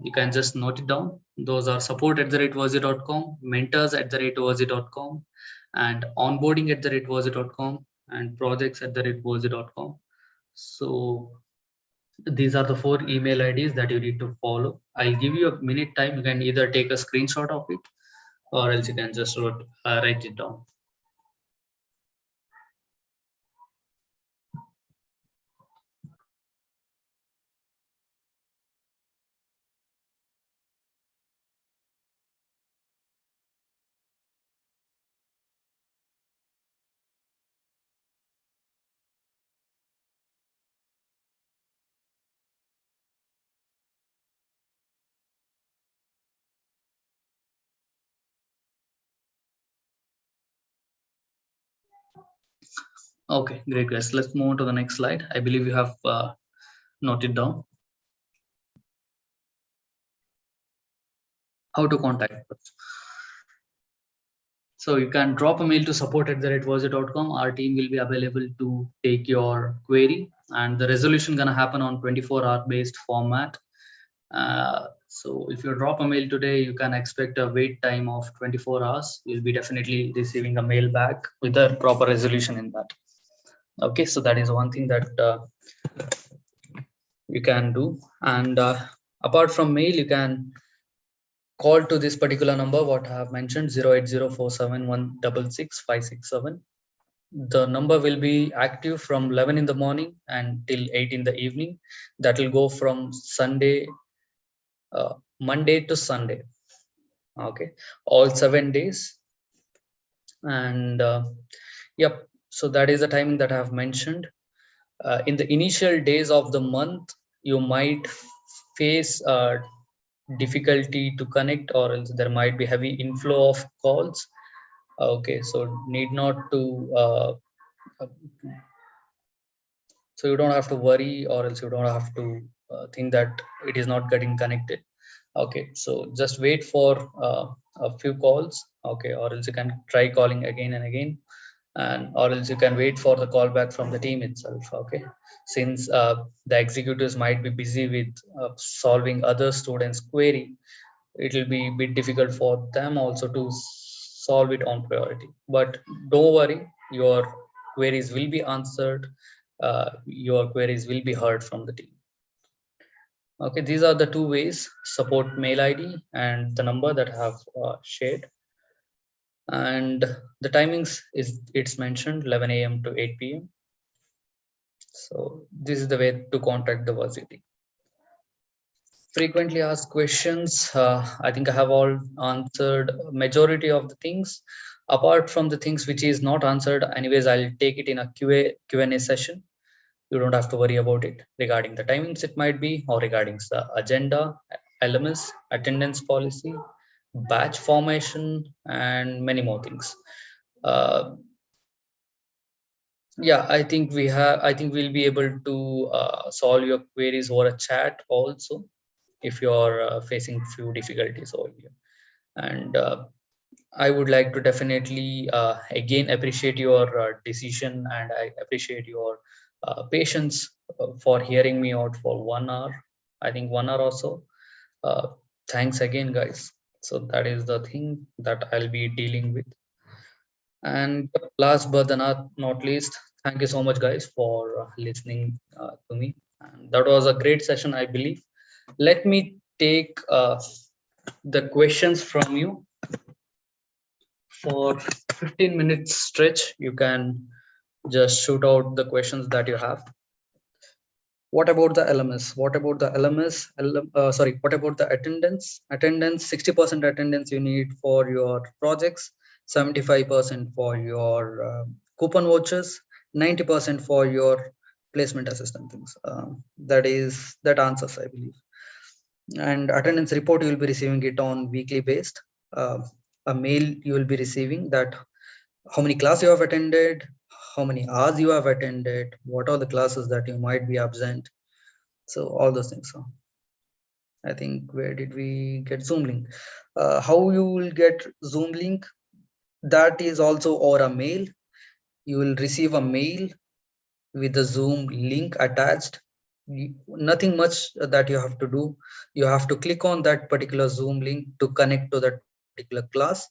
You can just note it down. Those are support@verzeo.com, mentors@verzeo.com, and onboarding@verzeo.com, and projects@verzeo.com. So these are the 4 email IDs that you need to follow. I'll give you a minute time. You can either take a screenshot of it, or else you can just write it down. Okay, great guys. Let's move on to the next slide. I believe you have noted down how to contact us. So you can drop a mail to support@verzeo.com. Our team will be available to take your query, and the resolution gonna happen on 24-hour based format. So if you drop a mail today, you can expect a wait time of 24 hours. You'll be definitely receiving a mail back with a proper resolution in that. Okay, so that is one thing that you can do. And apart from mail, you can call to this particular number what I have mentioned, 08047166567. The number will be active from 11 in the morning and till 8 in the evening. That will go from Monday to Sunday. Okay, all 7 days. And yep, so that is the timing that I have mentioned. In the initial days of the month, you might face difficulty to connect, or else there might be heavy inflow of calls. Okay, so need not to so you don't have to worry, or else you don't have to think that it is not getting connected. Okay, so just wait for a few calls. Okay, or else you can try calling again and again, and or else you can wait for the call back from the team itself. Okay, since the executives might be busy with solving other students query, it will be a bit difficult for them also to solve it on priority. But don't worry, your queries will be answered. Your queries will be heard from the team. Okay, these are the 2 ways: support mail ID and the number that I have shared. And the timings is it's mentioned 11 a.m. to 8 p.m. So this is the way to contact the varsity. Frequently asked questions. I think I have all answered majority of the things. Apart from the things which is not answered, anyways, I'll take it in a Q&A session. You don't have to worry about it regarding the timings it might be, or regarding the agenda, LMS, attendance policy, batch formation, and many more things. Uh, yeah, I think we'll be able to solve your queries over a chat also, if you're facing few difficulties over here. And I would like to definitely again appreciate your decision, and I appreciate your patience for hearing me out for 1 hour. I think 1 hour or so. Uh, Thanks again, guys. So that is the thing that I'll be dealing with. And last but not least, thank you so much, guys, for listening to me. And that was a great session, I believe. Let me take the questions from you for 15 minutes stretch. You can just shoot out the questions that you have. What about the LMS? What about the LMS? Sorry, what about the attendance? Attendance, 60% attendance you need for your projects, 75% for your coupon vouchers, 90% for your placement assistant things. That answers, I believe. And attendance report, you will be receiving it on weekly based. A mail you will be receiving that how many classes you have attended, how many hours you have attended, what are the classes that you might be absent. So all those things. So I think, where did we get Zoom link? How you will get Zoom link? That is also over a mail. You will receive a mail with the Zoom link attached. Nothing much that you have to do. You have to click on that particular Zoom link to connect to that particular class.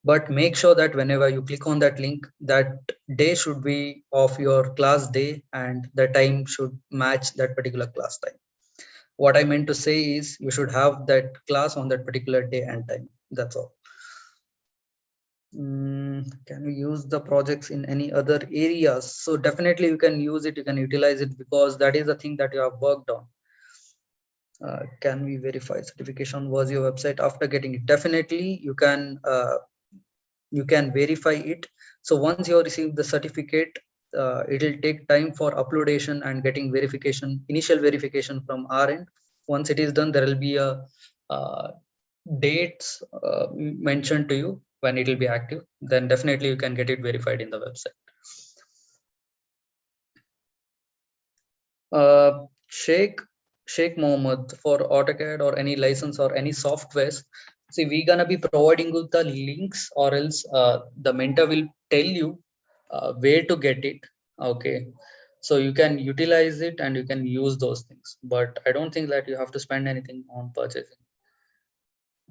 But make sure that whenever you click on that link, that day should be of your class day, and the time should match that particular class time. What I meant to say is you should have that class on that particular day and time. That's all. Can we use the projects in any other areas? So definitely you can use it, you can utilize it, because that is the thing that you have worked on. Can we verify certification was your website after getting it? Definitely you can verify it. So once you receive the certificate, it will take time for uploadation and getting verification, initial verification from our end. Once it is done, there will be a dates mentioned to you when it will be active. Then definitely you can get it verified in the website. Sheikh Mohammed, for AutoCAD or any license or any softwares, see, we're gonna be providing you the links, or else the mentor will tell you where to get it. Okay, so you can utilize it and you can use those things, but I don't think that you have to spend anything on purchasing.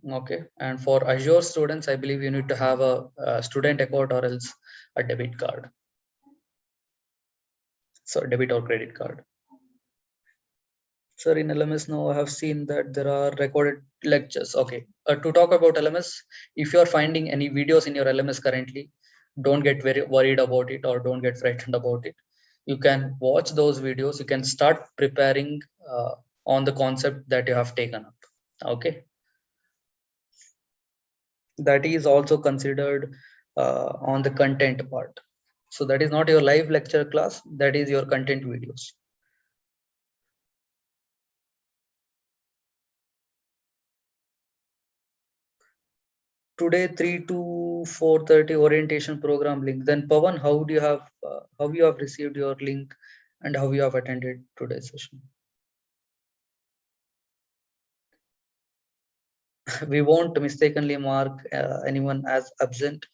Okay, and for Azure students, I believe you need to have a student account or else a debit card. So debit or credit card. Sir, in LMS now I have seen that there are recorded lectures. Okay, to talk about LMS, if you are finding any videos in your LMS currently, don't get very worried about it, or don't get frightened about it. You can watch those videos. You can start preparing on the concept that you have taken up. Okay, that is also considered on the content part. So that is not your live lecture class, that is your content videos. Today 3 to 4:30 orientation program link. Then Pawan, how you have received your link and how you have attended today's session? We won't mistakenly mark anyone as absent,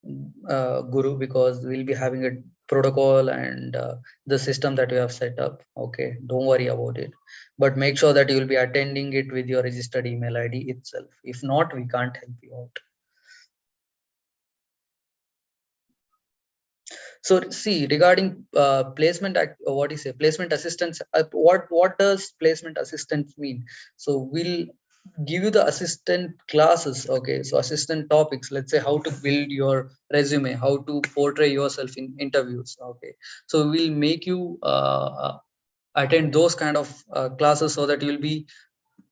Guru, because we'll be having a protocol and the system that we have set up. Okay, don't worry about it, but make sure that you will be attending it with your registered email ID itself. If not, we can't help you out. So see, regarding what is a placement assistance? What does placement assistance mean? So we'll give you the assistant classes. Okay, so assistant topics. Let's say how to build your resume, how to portray yourself in interviews. Okay, so we'll make you attend those kind of classes, so that you'll be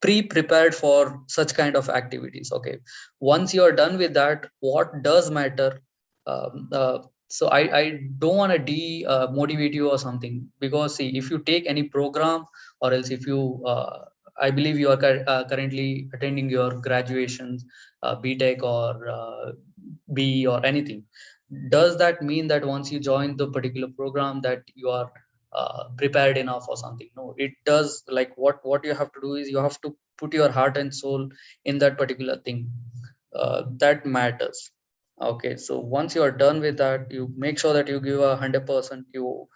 pre-prepared for such kind of activities. Okay, once you are done with that, what does matter? So I don't want to motivate you or something, because see, if you take any program, or else if you I believe you are currently attending your graduations, BTech or BE or anything. Does that mean that once you join the particular program that you are prepared enough or something? No, it does. Like what you have to do is you have to put your heart and soul in that particular thing. That matters. Okay, so once you are done with that, you make sure that you give 100%. You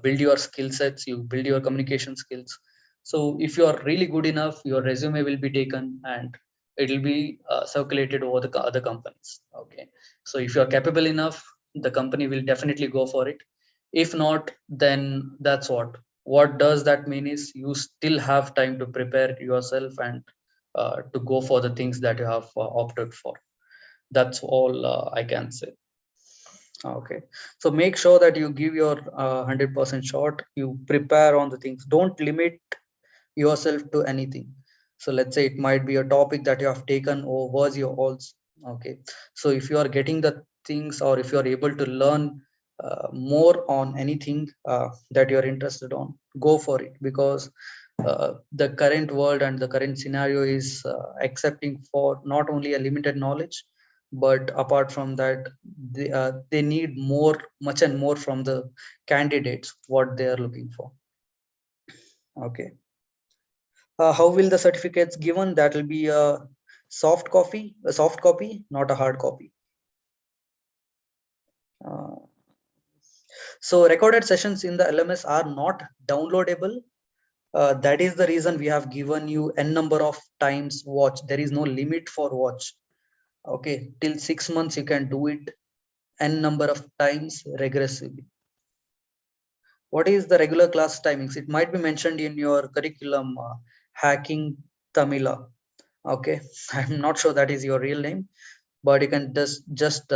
build your skill sets, you build your communication skills. So if you are really good enough, your resume will be taken and it will be circulated over the other companies. Okay, so if you are capable enough, the company will definitely go for it. If not, then that's what does that mean is you still have time to prepare yourself and to go for the things that you have opted for. That's all I can say. Okay, so make sure that you give your 100% shot. You prepare on the things. Don't limit yourself to anything. So let's say it might be a topic that you have taken or was your also. Okay, so if you are getting the things, or if you are able to learn more on anything that you are interested on, go for it, because the current world and the current scenario is accepting for not only a limited knowledge, but apart from that, they need more, much and more from the candidates what they are looking for. Okay, how will the certificates given? That will be a soft copy, not a hard copy. uh, so recorded sessions in the LMS are not downloadable. That is the reason we have given you n number of times watch. There is no limit for watch. Okay, till 6 months you can do it n number of times regressively. What is the regular class timings? It might be mentioned in your curriculum, hacking Tamila. Okay, I'm not sure that is your real name, but you can just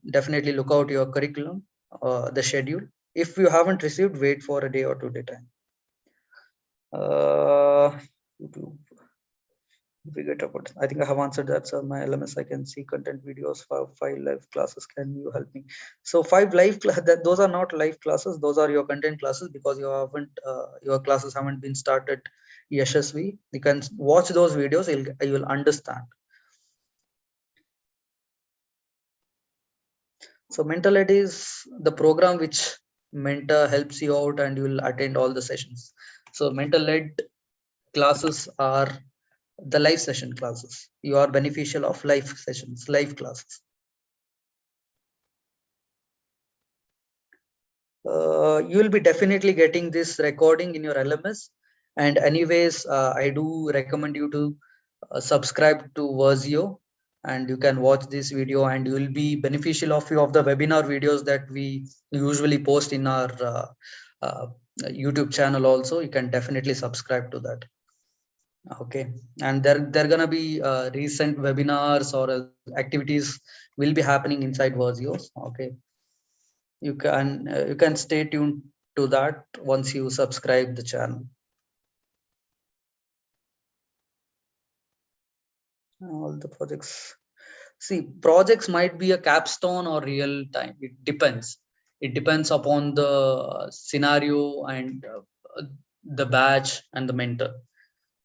definitely look out your curriculum, the schedule. If you haven't received, wait for a day or 2 day time. YouTube. We get about, I think I have answered that, sir. My LMS, I can see content videos for 5 live classes. Can you help me? So 5 live that those are not live classes. Those are your content classes, because you haven't your classes haven't been started yashasvi. You can watch those videos. You will understand. So Mentor is the program which Mentor helps you out and you will attend all the sessions. So Mentor-led classes are the live session classes. You are beneficial of live sessions, live classes. You will be definitely getting this recording in your LMS. And anyways, I do recommend you to subscribe to Verzeo, and you can watch this video, and you will be beneficial of the webinar videos that we usually post in our uh, YouTube channel also. You can definitely subscribe to that. Okay, and there gonna be recent webinars or activities will be happening inside Verzeos. Okay, you can stay tuned to that once you subscribe the channel. All the projects. See, projects might be a capstone or real time. It depends. It depends upon the scenario and the batch and the mentor.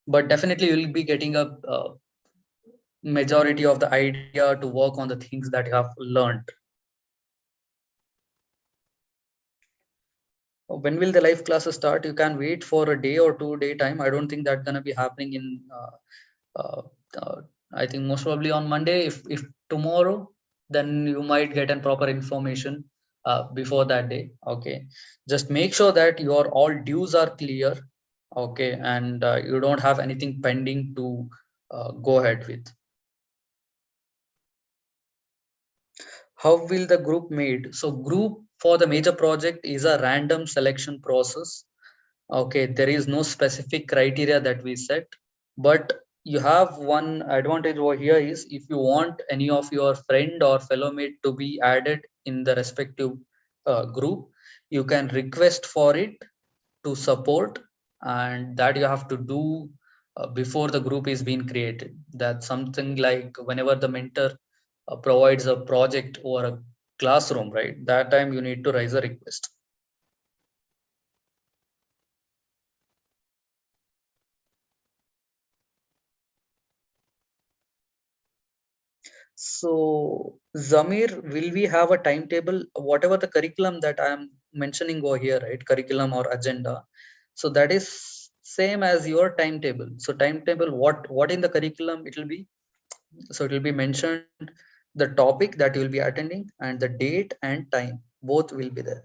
But definitely, you'll be getting a majority of the idea to work on the things that you have learned. When will the live classes start? You can wait for a day or 2 day time. I don't think that's gonna be happening in. Uh, uh, I think most probably on Monday. If tomorrow, then you might get a proper information before that day. Okay, just make sure that your all dues are clear. Okay, and you don't have anything pending to go ahead with. How will the group made? So group for the major project is a random selection process. Okay, there is no specific criteria that we set, but you have one advantage over here is if you want any of your friend or fellow mate to be added in the respective group, you can request for it to support, and that you have to do before the group is being created. That's something like whenever the mentor provides a project or a classroom, right? That time you need to raise a request. So, Zamir, will we have a timetable, whatever the curriculum that I am mentioning over here, right? Curriculum or agenda. So that is same as your timetable. So timetable, what in the curriculum it will be? So it will be mentioned the topic that you will be attending and the date and time. Both will be there.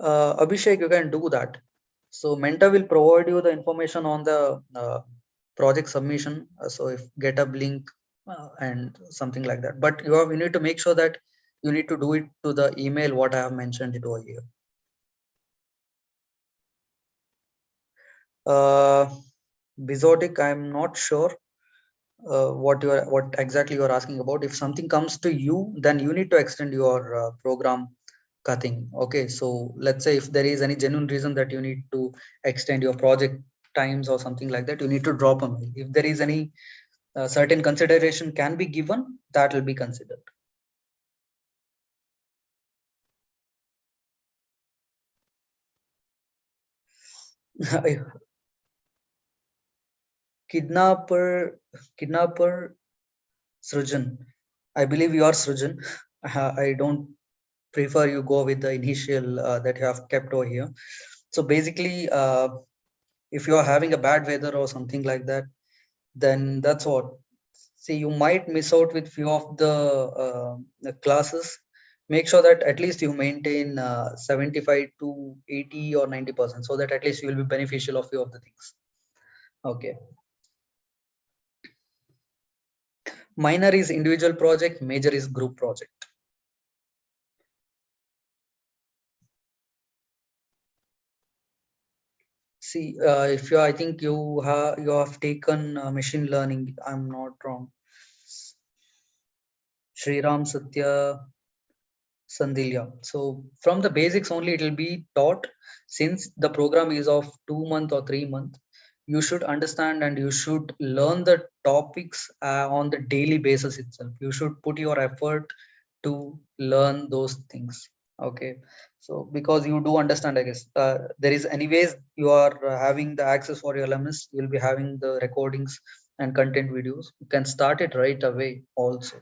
Abhishek, you can do that. So mentor will provide you the information on the project submission. So if GitHub link and something like that. But you need to make sure that you need to do it to the email what I have mentioned it over here. Bizotic, I'm not sure what exactly you're asking about. If something comes to you, then you need to extend your program cutting. Okay, so let's say if there is any genuine reason that you need to extend your project times or something like that, you need to drop a mail. If there is any certain consideration can be given, that will be considered. Kidnapper Srujan. I believe you are Srujan. I don't prefer you go with the initial that you have kept over here. So basically, if you are having a bad weather or something like that, then that's what. See, you might miss out with few of the classes. Make sure that at least you maintain 75 to 80 or 90%, so that at least you will be beneficial of few of the things. Okay. Minor is individual project, major is group project. See, if you, I think you have taken machine learning. I'm not wrong. Sriram Satya Sandilya. So from the basics only, it will be taught. Since the program is of 2 month or 3 month, you should understand and you should learn the topics on the daily basis itself. You should put your effort to learn those things. Okay, so because you do understand, I guess there is anyways you are having the access for your LMS. You'll be having the recordings and content videos. You can start it right away also.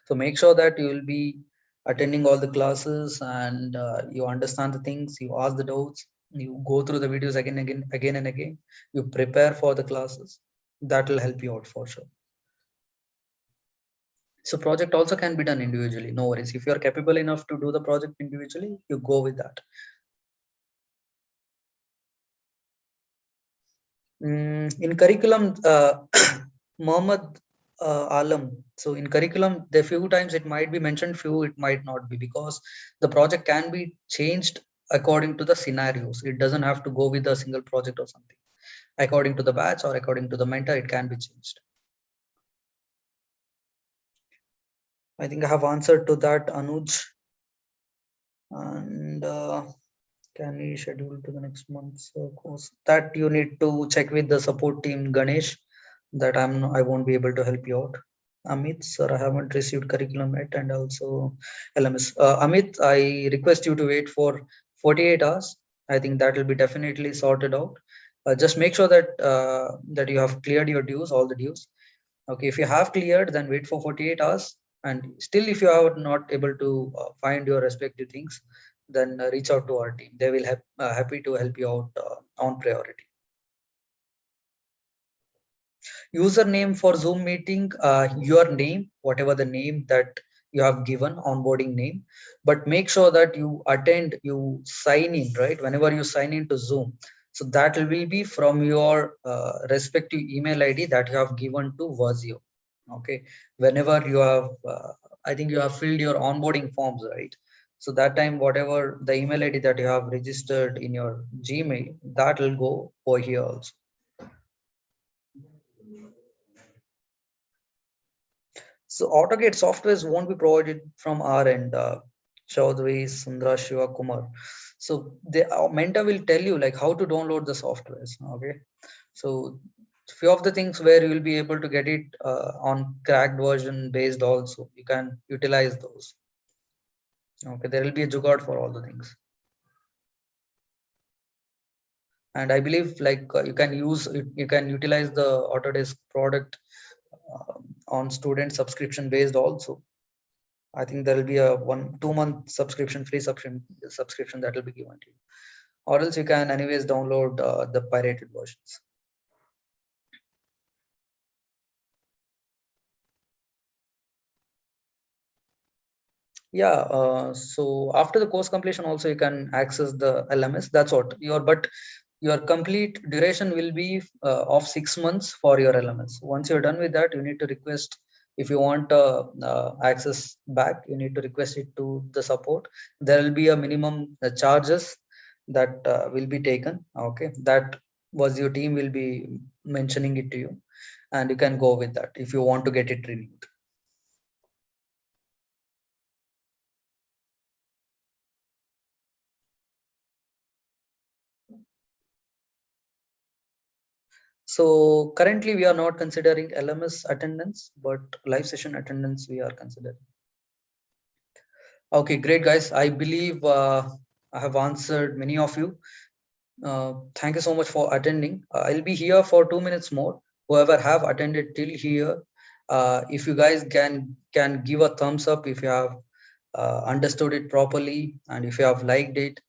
So make sure that you will be attending all the classes and you understand the things, you ask the doubts, you go through the videos again and again, you prepare for the classes. That will help you out for sure. So project also can be done individually, no worries. If you are capable enough to do the project individually, you go with that. In curriculum, Mohammed Alam. So in curriculum, the few times it might be mentioned, few it might not be, because the project can be changed according to the scenarios. It doesn't have to go with a single project or something. According to the batch or according to the mentor, it can be changed. I think I have answered to that, Anuj. And can we schedule to the next month's course? That you need to check with the support team, Ganesh. That I won't be able to help you out. Amit, sir, I haven't received curriculum yet, and also LMS. Amit, I request you to wait for 48 hours. I think that will be definitely sorted out. Just make sure that you have cleared your dues, all the dues. Okay, if you have cleared, then wait for 48 hours. And still, if you are not able to find your respective things, then reach out to our team. They will happy to help you out on priority. Username for Zoom meeting, your name, whatever the name that you have given, onboarding name, but make sure that you sign in, right? Whenever you sign into Zoom. So that will be from your respective email ID that you have given to Verzeo. Okay. Whenever you have, I think you have filled your onboarding forms, right? So that time, whatever the email ID that you have registered in your Gmail, that will go over here also. So AutoGate softwares won't be provided from our end. Chaudhary, Sundra, Shiva Kumar. So the mentor will tell you like how to download the softwares. Okay, so few of the things where you will be able to get it on cracked version based also. You can utilize those. Okay, there will be a jugaad for all the things. And I believe like you can utilize the Autodesk product on student subscription based also. I think there will be a 2 month subscription, free subscription that will be given to you, or else you can anyways download the pirated versions. Yeah, so after the course completion also you can access the LMS. That's what your complete duration will be of 6 months for your LMS. Once you're done with that, you need to request, if you want access back, you need to request it to the support. There will be a minimum charges that will be taken. Okay, that was your team will be mentioning it to you, and you can go with that if you want to get it renewed. So currently we are not considering LMS attendance, but live session attendance we are considering. Okay, great guys. I believe I have answered many of you. Thank you so much for attending. I'll be here for 2 minutes more. Whoever have attended till here, if you guys can give a thumbs up if you have understood it properly and if you have liked it.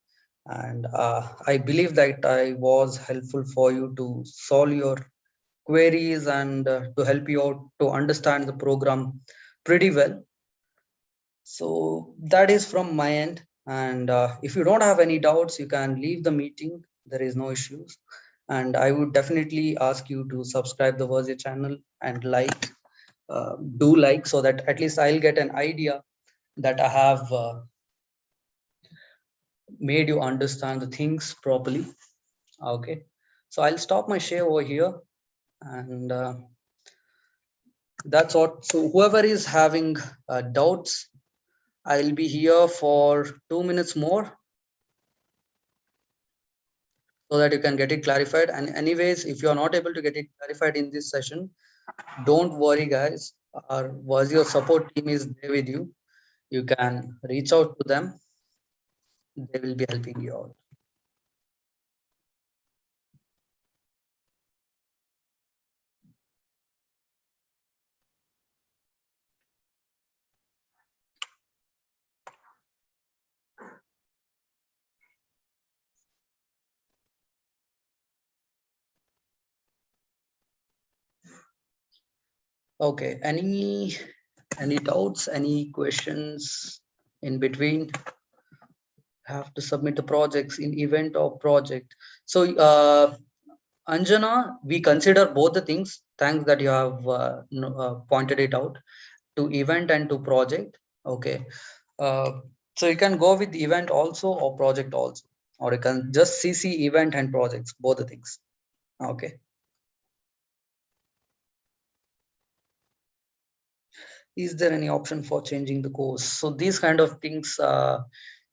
And I believe that I was helpful for you to solve your queries and to help you out to understand the program pretty well. So that is from my end. And if you don't have any doubts, you can leave the meeting. There is no issues. And I would definitely ask you to subscribe the Verzeo channel and do like, so that at least I'll get an idea that I have made you understand the things properly. Okay. So I'll stop my share over here, and that's what. So whoever is having doubts, I'll be here for 2 minutes more so that you can get it clarified. And anyways, if you are not able to get it clarified in this session, don't worry guys. Our Verzeo support team is there with you. You can reach out to them. They will be helping you out. Okay, any doubts, any questions in between? Have to submit the projects in event or project. So Anjana, we consider both the things. Thanks that you have pointed it out, to event and to project. Okay, so you can go with event also or project also, or you can just CC event and projects, both the things. Okay. Is there any option for changing the course? So these kind of things,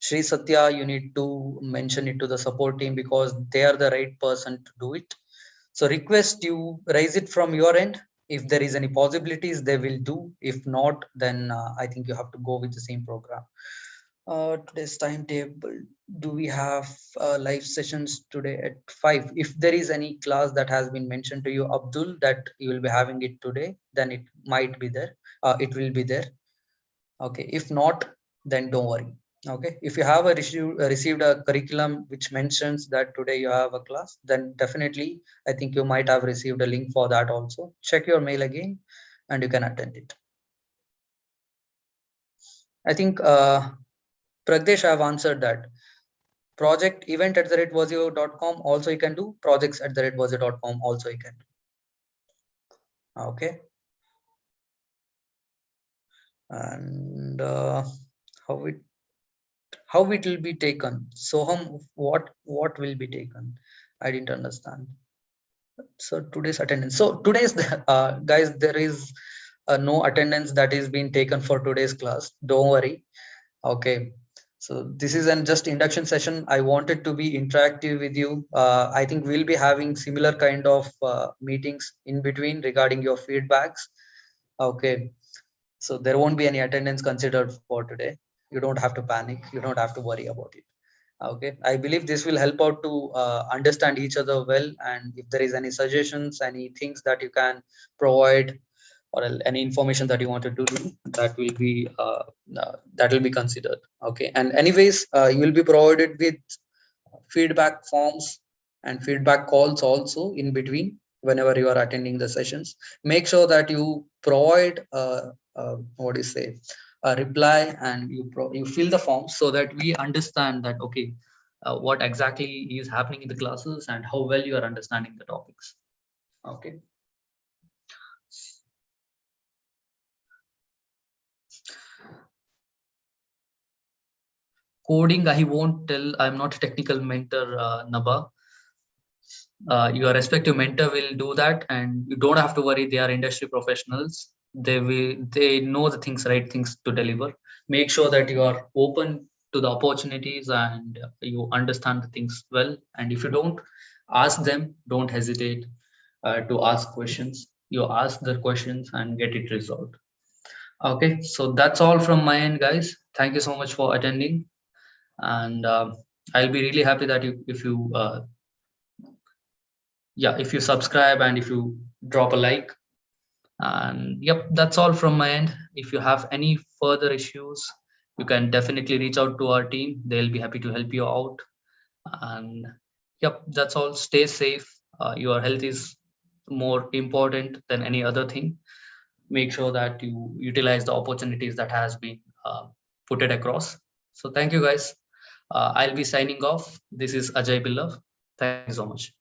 Sri Satya, you need to mention it to the support team because they are the right person to do it. So request you raise it from your end. If there is any possibilities, they will do. If not, then I think you have to go with the same program. Today's timetable. Do we have live sessions today at 5? If there is any class that has been mentioned to you, Abdul, that you will be having it today, then it might be there. It will be there. Okay. If not, then don't worry. Okay. If you have received a curriculum which mentions that today you have a class, then definitely I think you might have received a link for that also. Check your mail again and you can attend it. I think Pragdesh, I have answered that. Project event at the rate verzeo.com also you can do. Projects at the rate verzeo.com also you can do. Okay. And how it will be taken. Soham, what will be taken? I didn't understand. So today's attendance. So today's guys, there is no attendance that is being taken for today's class. Don't worry. Okay. So this is an just induction session. I wanted to be interactive with you. I think we'll be having similar kind of meetings in between regarding your feedbacks. Okay. So there won't be any attendance considered for today. You don't have to panic. You don't have to worry about it. Okay. I believe this will help out to understand each other well. And if there is any suggestions, any things that you can provide, or any information that you wanted to do, that will be considered. Okay. And anyways, you will be provided with feedback forms and feedback calls also in between whenever you are attending the sessions. Make sure that you provide what do you say, a reply, and you fill the form so that we understand that okay, what exactly is happening in the classes and how well you are understanding the topics. Okay. Coding, I won't tell. I'm not a technical mentor, Naba. Your respective mentor will do that, and you don't have to worry. They are industry professionals. They know the things, right things to deliver. Make sure that you are open to the opportunities and you understand the things well. And if you don't, ask them. Don't hesitate to ask questions. You ask the questions and get it resolved. Okay, so that's all from my end, guys. Thank you so much for attending. And I'll be really happy that if you yeah, if you subscribe and if you drop a like. And yep, that's all from my end. If you have any further issues, you can definitely reach out to our team. They'll be happy to help you out. And yep, that's all. Stay safe. Your health is more important than any other thing. Make sure that you utilize the opportunities that has been put it across. So thank you, guys. I'll be signing off. This is Ajay Billav. Thank you so much.